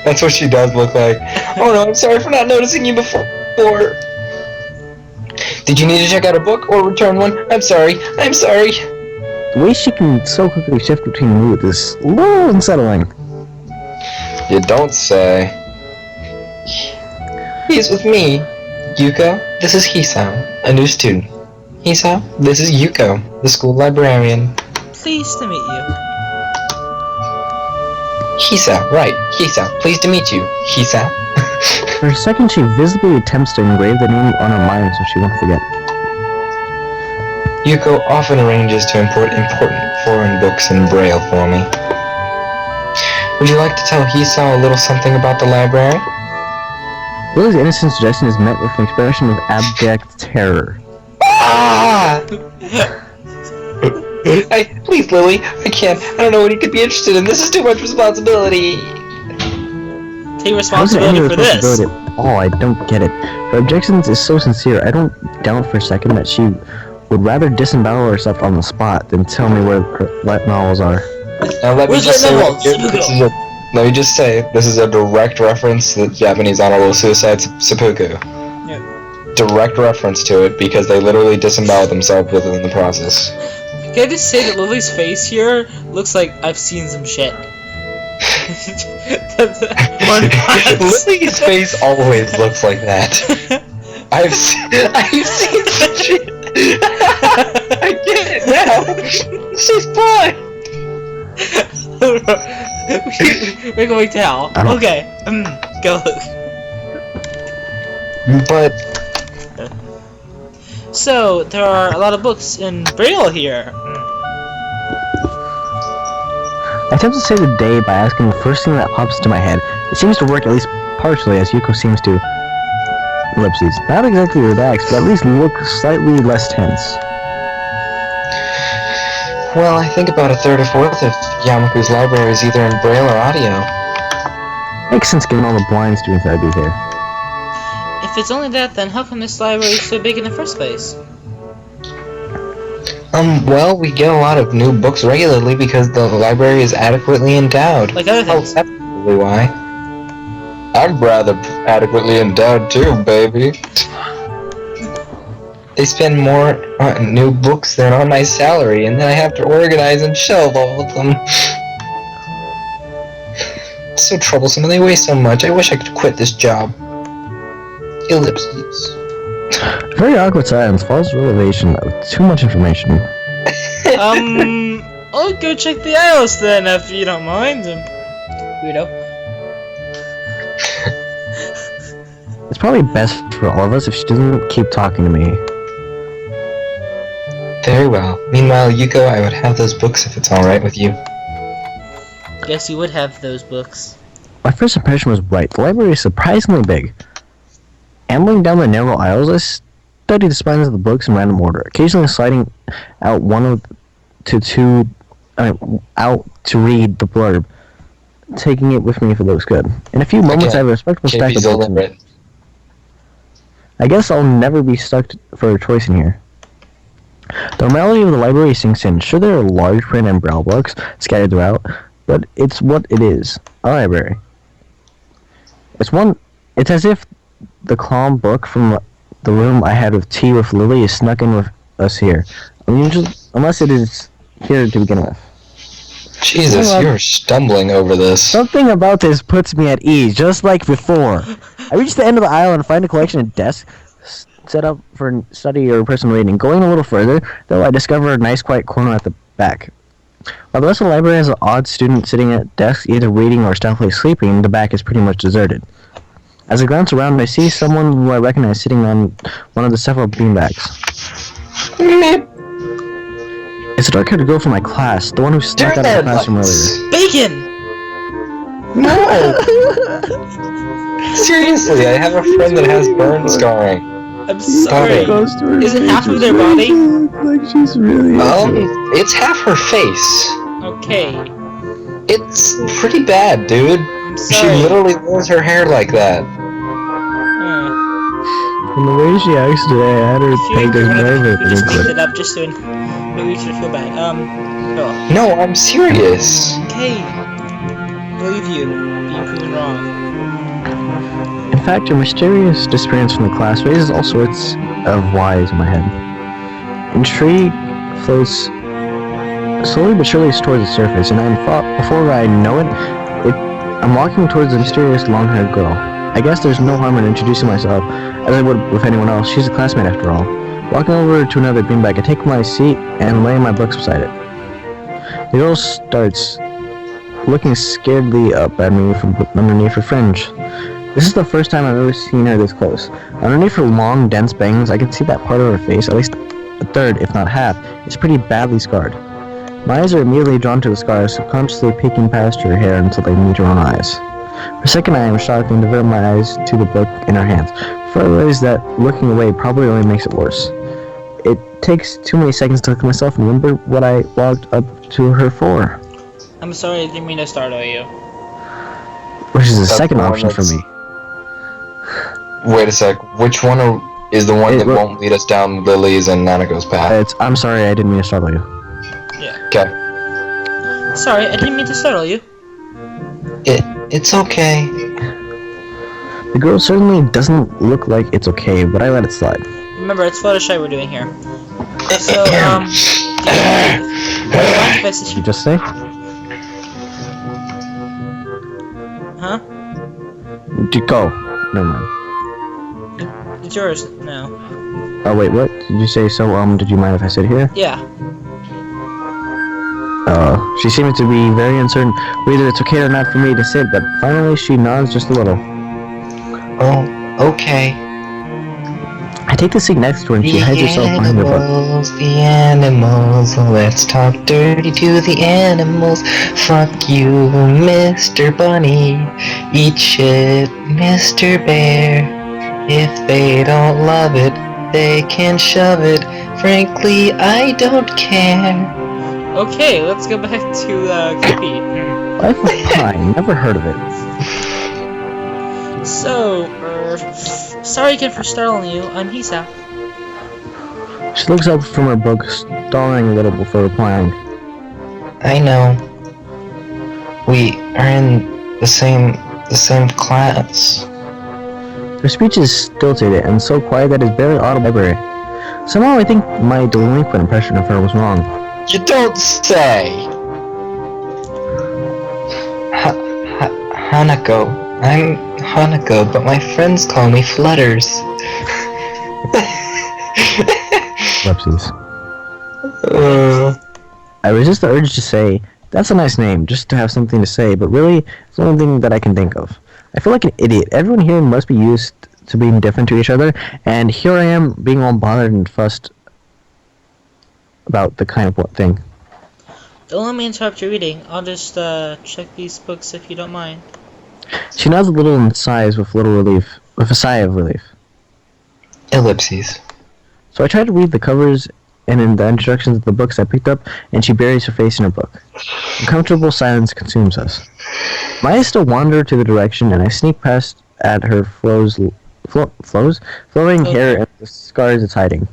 That's what she does look like. Oh no, I'm sorry for not noticing you before. Did you need to check out a book or return one? I'm sorry. The way she can so quickly shift between moods is a little unsettling. You don't say. He's with me. Yuko, this is Hisao, a new student. Hisao, this is Yuko, the school librarian. Pleased to meet you. Hisao, right. Hisao, pleased to meet you. Hisao. For a second, she visibly attempts to engrave the name on her mind so she won't forget. Yuko often arranges to import important foreign books in Braille for me. Would you like to tell Hisao a little something about the library? Lily's innocent suggestion is met with an expression of abject terror. Ah! Please, Lily, I can't. I don't know what he could be interested in. This is too much responsibility. Take How's it any responsibility for this. responsibility at all? I don't get it. Her objections is so sincere. I don't doubt for a second that she would rather disembowel herself on the spot than tell me where her light novels are. Now let me Where's just the say, novels? let me just say, this is a direct reference to the Japanese honorable suicide seppuku. Yeah. Direct reference to it because they literally disembowel themselves within the process. Can I just say that Lily's face here looks like I've seen some shit? Lily's face always looks like that. I've seen some shit. I get it now. She's blind. We're going to hell. Okay, go. But So there are a lot of books in Braille here. I attempt to save the day by asking the first thing that pops into my head. It seems to work at least partially, as Yuko seems to ellipses. Not exactly relaxed, but at least look slightly less tense. well, I think about a third or fourth of Yamaku's library is either in Braille or audio. Makes sense given all the blind students that would be here. If it's only that, then how come this library is so big in the first place? Well, we get a lot of new books regularly because the library is adequately endowed. Like other things. That's probably why. I'm rather adequately endowed too, baby. They spend more on new books than on my salary, and then I have to organize and shelve all of them. It's so troublesome, and they waste so much. I wish I could quit this job. Ellipses. Very awkward silence follows revelation of too much information. I'll go check the aisles then, if you don't mind. Weirdo. It's probably best for all of us if she doesn't keep talking to me. Very well. Meanwhile, Yuko, I would have those books if it's alright with you. Guess you would have those books. My first impression was right. The library is surprisingly big. Ambling down the narrow aisles, I studied the spines of the books in random order, occasionally sliding out out to read the blurb, taking it with me if it looks good. In a few moments, I have a respectable stack of books. I guess I'll never be stuck for a choice in here. The normality of the library sinks in. Sure, there are large print and braille books scattered throughout, but it's what it is, a library. It's as if the calm book from the room I had with tea with Lily is snuck in with us here. Unless it is here to begin with. Jesus, you're stumbling over this. Something about this puts me at ease, just like before. I reach the end of the aisle and find a collection of desks set up for study or personal reading. Going a little further, though, I discover a nice quiet corner at the back. While the rest of the library has an odd student sitting at desks, either reading or stealthily sleeping, the back is pretty much deserted. As I glance around, I see someone who I recognize sitting on one of the several beanbags. It's a dark-haired girl from my class, the one who snuck out of the classroom earlier. Bacon! No! Seriously, I have a friend that has burn scarring. I'm sorry. Is it half of their body? Like she's really. It's half her face. Okay. It's pretty bad, dude. I'm She sorry. literally wears her hair like that. From the way she acts today, I had her pegged as nervous. We just picked it up just to maybe we should feel bad. Oh. No, I'm serious. Okay. Believe you. Being proven wrong. In fact, your mysterious disappearance from the class raises all sorts of whys in my head. Intrigue floats slowly but surely towards the surface, and before I know it, I'm walking towards the mysterious long-haired girl. I guess there's no harm in introducing myself, as I would with anyone else. She's a classmate after all. Walking over to another beanbag, I take my seat and lay my books beside it. The girl starts looking scaredly up at me from underneath her fringe. This is the first time I've ever seen her this close. Underneath her long, dense bangs, I can see that part of her face, at least a third, if not half, is pretty badly scarred. My eyes are immediately drawn to the scars, subconsciously peeking past her hair until they meet her own eyes. For a second, I am shocked and divert my eyes to the book in her hands, for I realize that looking away probably only makes it worse. It takes too many seconds to look at myself and remember what I walked up to her for. I'm sorry, I didn't mean to startle you. Which is the That's second the one option for me. Wait a sec. Which one is the one that won't lead us down Lily's and Nanako's path? I'm sorry, I didn't mean to startle you. Yeah. Okay. Sorry, I didn't mean to startle you. It's okay. The girl certainly doesn't look like it's okay, but I let it slide. Remember, it's Fluttershy we're doing here. So, do you mind if I Did you just say? Huh? Go. Never mind. It's yours now. Oh wait, what? Did you say so, did you mind if I sit here? Yeah. She seemed to be very uncertain whether it's okay or not for me to sit, but finally she nods just a little. Oh, okay. I take the seat next to her and she hides herself behind her book. The animals, let's talk dirty to the animals. Fuck you, Mr. Bunny. Eat shit, Mr. Bear. If they don't love it, they can shove it. Frankly, I don't care. Okay, let's go back to Creepy. Life of Pi, never heard of it. So, sorry again for startling you. I'm Hisa. She looks up from her book, stalling a little before replying. I know. We are in the same class. Her speech is stilted and so quiet that it's barely audible. Library. Somehow I think my delinquent impression of her was wrong. You don't say! Hanako. I'm Hanako, but my friends call me Flutters. Ellipses. I resist the urge to say, that's a nice name, just to have something to say, but really, it's the only thing that I can think of. I feel like an idiot. Everyone here must be used to being different to each other, and here I am being all bothered and fussed about the kind of thing. Don't let me interrupt your reading. I'll just check these books if you don't mind. She nods a little and sighs with a sigh of relief. Ellipses. So I try to read the covers and in the introductions of the books I picked up, and she buries her face in her book. Uncomfortable silence consumes us. My eyes still wander to the direction, and I sneak past at her flowing hair and the scars it's hiding.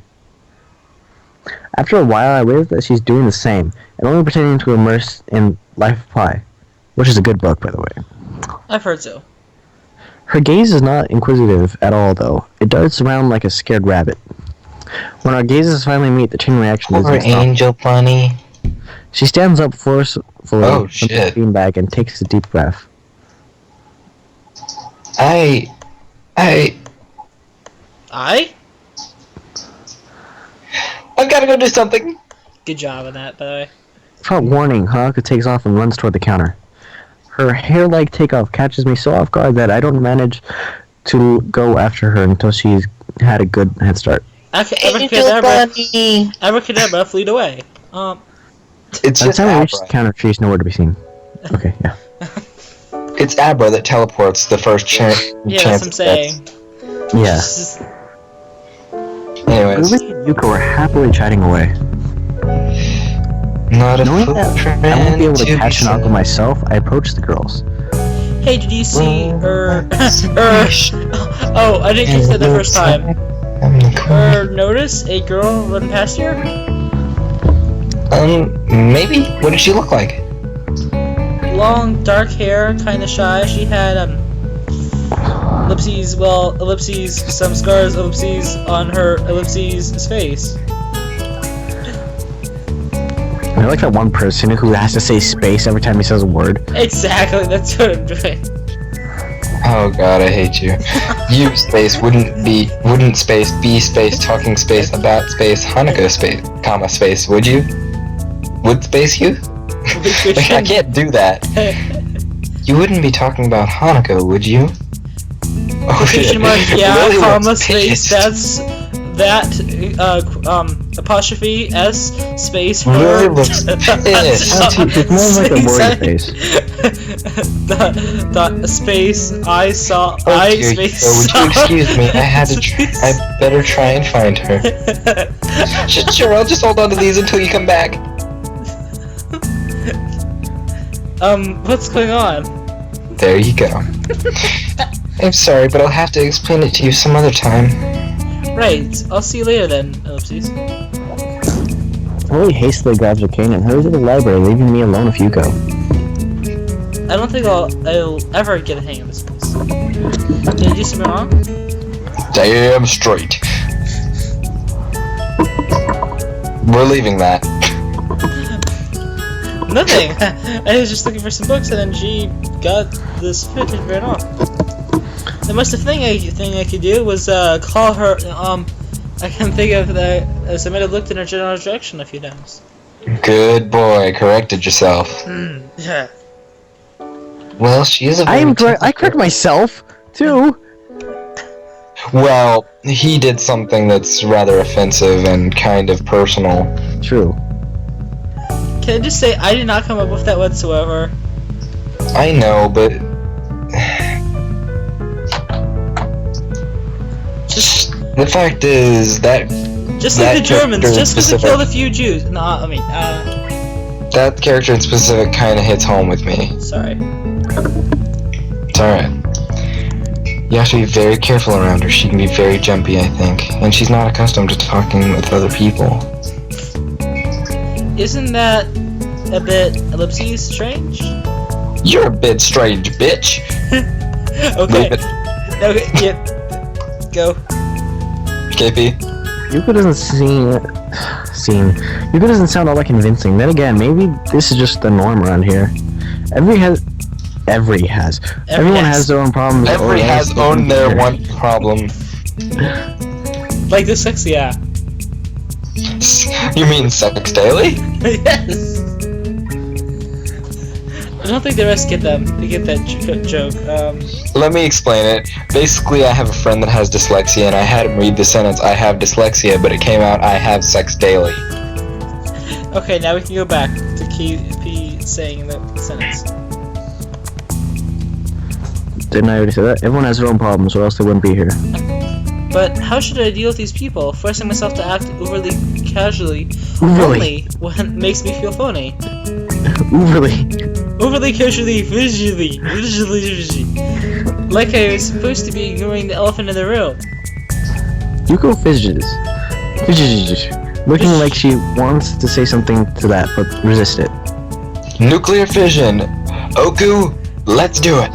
After a while, I realize that she's doing the same, and only pretending to immerse in Life of Pi, which is a good book, by the way. I've heard so. Her gaze is not inquisitive at all, though. It darts around like a scared rabbit. When our gazes finally meet, the chain reaction is Poor Angel Bunny. She stands up forcefully from the shit. beanbag and takes a deep breath. I? I've gotta go do something. Good job on that, by the way. Without warning, Hanukkah takes off and runs toward the counter. Her hair-like takeoff catches me so off guard that I don't manage to go after her until she's had a good head start. Abracadabra, fleet away. It's By the just time we reach the Abra. counter, she's nowhere to be seen. Okay, yeah. It's Abra that teleports the first chance. Yeah, that's what I'm saying. Yeah. Anyways, Ruby and Yuko are happily chatting away. not a Knowing that footprint I won't be able to be catch an seen. myself, I approach the girls. Hey, did you see Oh, I didn't catch that the first time. Notice a girl run past here? Maybe. What did she look like? Long, dark hair, kinda shy. She had, ellipses, some scars, ellipses on her ellipses face. I like that one person who has to say space every time he says a word. Exactly, that's what I'm doing. Oh god, I hate you. You space wouldn't space be space talking space about space Hanukkah space comma space, would you? Would space you? Like, I can't do that. You wouldn't be talking about Hanukkah, would you? Oh, Quotation mark, yeah, really comma, looks space, pissed. apostrophe, S, space, her. Really looks pissed. It's more like a worried face. Dot, space, I saw, Oh, I, dear, space, so would you excuse me? I had to I better try and find her. Sure, I'll just hold on to these until you come back. What's going on? There you go. I'm sorry, but I'll have to explain it to you some other time. Right, I'll see you later then, ellipses. Lily hastily grabs her cane and hurries to the library, leaving me alone with Yuko. I don't think I'll ever get a hang of this place. Did I do something wrong? Damn straight. We're leaving that. Nothing! I was just looking for some books and then she got this footage right off. The most thing I could do was call her. I can think of that as I might have looked in her general direction a few times. Good boy, corrected yourself. Yeah. Well, she is a very I correct myself, too! Well, he did something that's rather offensive and kind of personal. True. Can I just say I did not come up with that whatsoever? I know, but Just the fact is that like that the Germans, character just because they specific- killed a few Jews. No, I mean, that character in specific kind of hits home with me. sorry. It's alright. You have to be very careful around her. She can be very jumpy, I think. And she's not accustomed to talking with other people. Isn't that a bit ellipses strange? You're a bit strange, bitch! Okay. Leave it. Okay, yep. Go. KP? Yuko doesn't Yuko doesn't sound all that convincing. Then again, maybe this is just the norm around here. Everyone has their own problems. Every has owned their one problem. Like dyslexia. You mean sex daily? Yes. I don't think the rest get that joke. Let me explain it. Basically, I have a friend that has dyslexia, and I had him read the sentence, I have dyslexia, but it came out, I have sex daily. Okay, now we can go back to KP saying the sentence. Didn't I already say that? Everyone has their own problems, or else they wouldn't be here. But how should I deal with these people? Forcing myself to act overly casually Overly. only when makes me feel phony. Overly casually, visually. Like I was supposed to be ignoring the elephant in the room. Yuko fidgets. Looking like she wants to say something to that, but resist it. Nuclear fission. Oku, let's do it.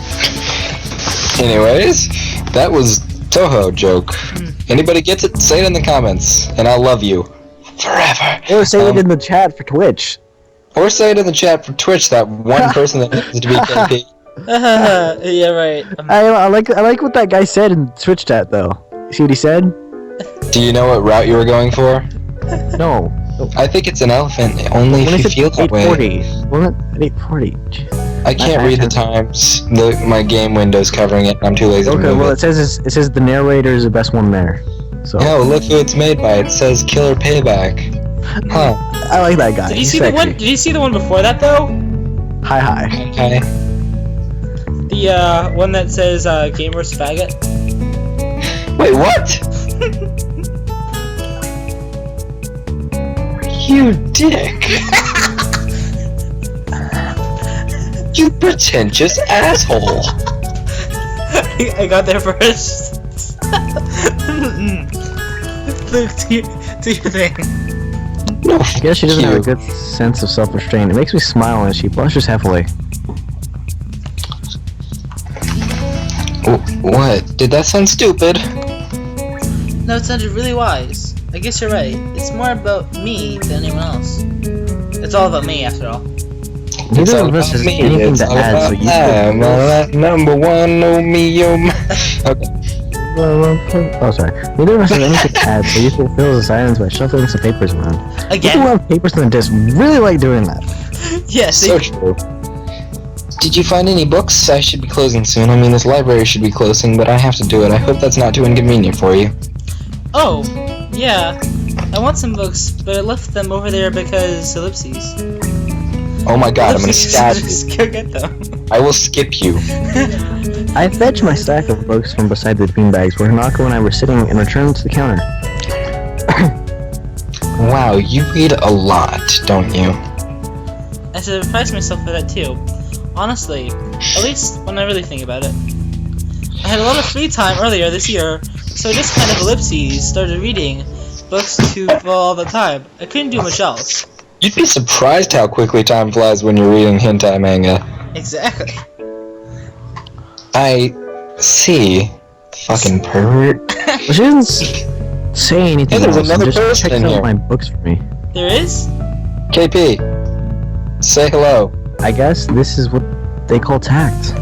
Anyways, that was Toho joke. Anybody gets it? Say it in the comments, and I'll love you forever. Or say it in the chat for Twitch. Or say it in the chat for Twitch. That one person that happens to be KP. Yeah, right. I like what that guy said in Twitch chat though. See what he said? Do you know what route you were going for? No. I think it's an elephant. Only if you feel that way. 840. Wasn't it 840? I can't read the times. My game window's covering it. I'm too lazy to Okay, move well it. it says the narrator is the best one there. So No, look who it's made by. It says Killer Payback. Huh. I like that guy. Did you He's see sexy. the one? Did you see the one before that though? Hi. Okay. The one that says "Gamers Faggot." Wait, what? You dick. You pretentious asshole. I got there first. Luke, do your thing. No, I guess she doesn't have a good sense of self-restraint. It makes me smile and she blushes heavily. What? Did that sound stupid? No, it sounded really wise. I guess you're right. It's more about me than anyone else. It's all about me, after all. Neither of us has anything to add, so you I'm number one, oh me, oh my. Okay. Oh, sorry. Neither of us has anything to add, so you can fill the silence by shuffling some papers around. Again? People who have papers on the desk really like doing that. Yes. So true. Did you find any books? I should be closing soon. I mean, this library should be closing, but I have to do it. I hope that's not too inconvenient for you. Oh, yeah. I want some books, but I left them over there because ellipses. Oh my god, I'm gonna Ellipses. stab you. Just go get them. I will skip you. I fetched my stack of books from beside the beanbags where Hanako and I were sitting and returned to the counter. Wow, you read a lot, don't you? I surprised myself for that too. Honestly, at least when I really think about it. I had a lot of free time earlier this year, so I just kind of ellipses started reading books to fill all the time. I couldn't do much else. You'd be surprised how quickly time flies when you're reading hentai manga. Exactly. I see. Fucking pervert. Well, she doesn't say anything Hey, there's else, another and just person checks in out here. my books for me. There is? KP, say hello. I guess this is what they call tact.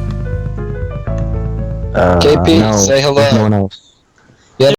KP, no, say hello. there's no one else.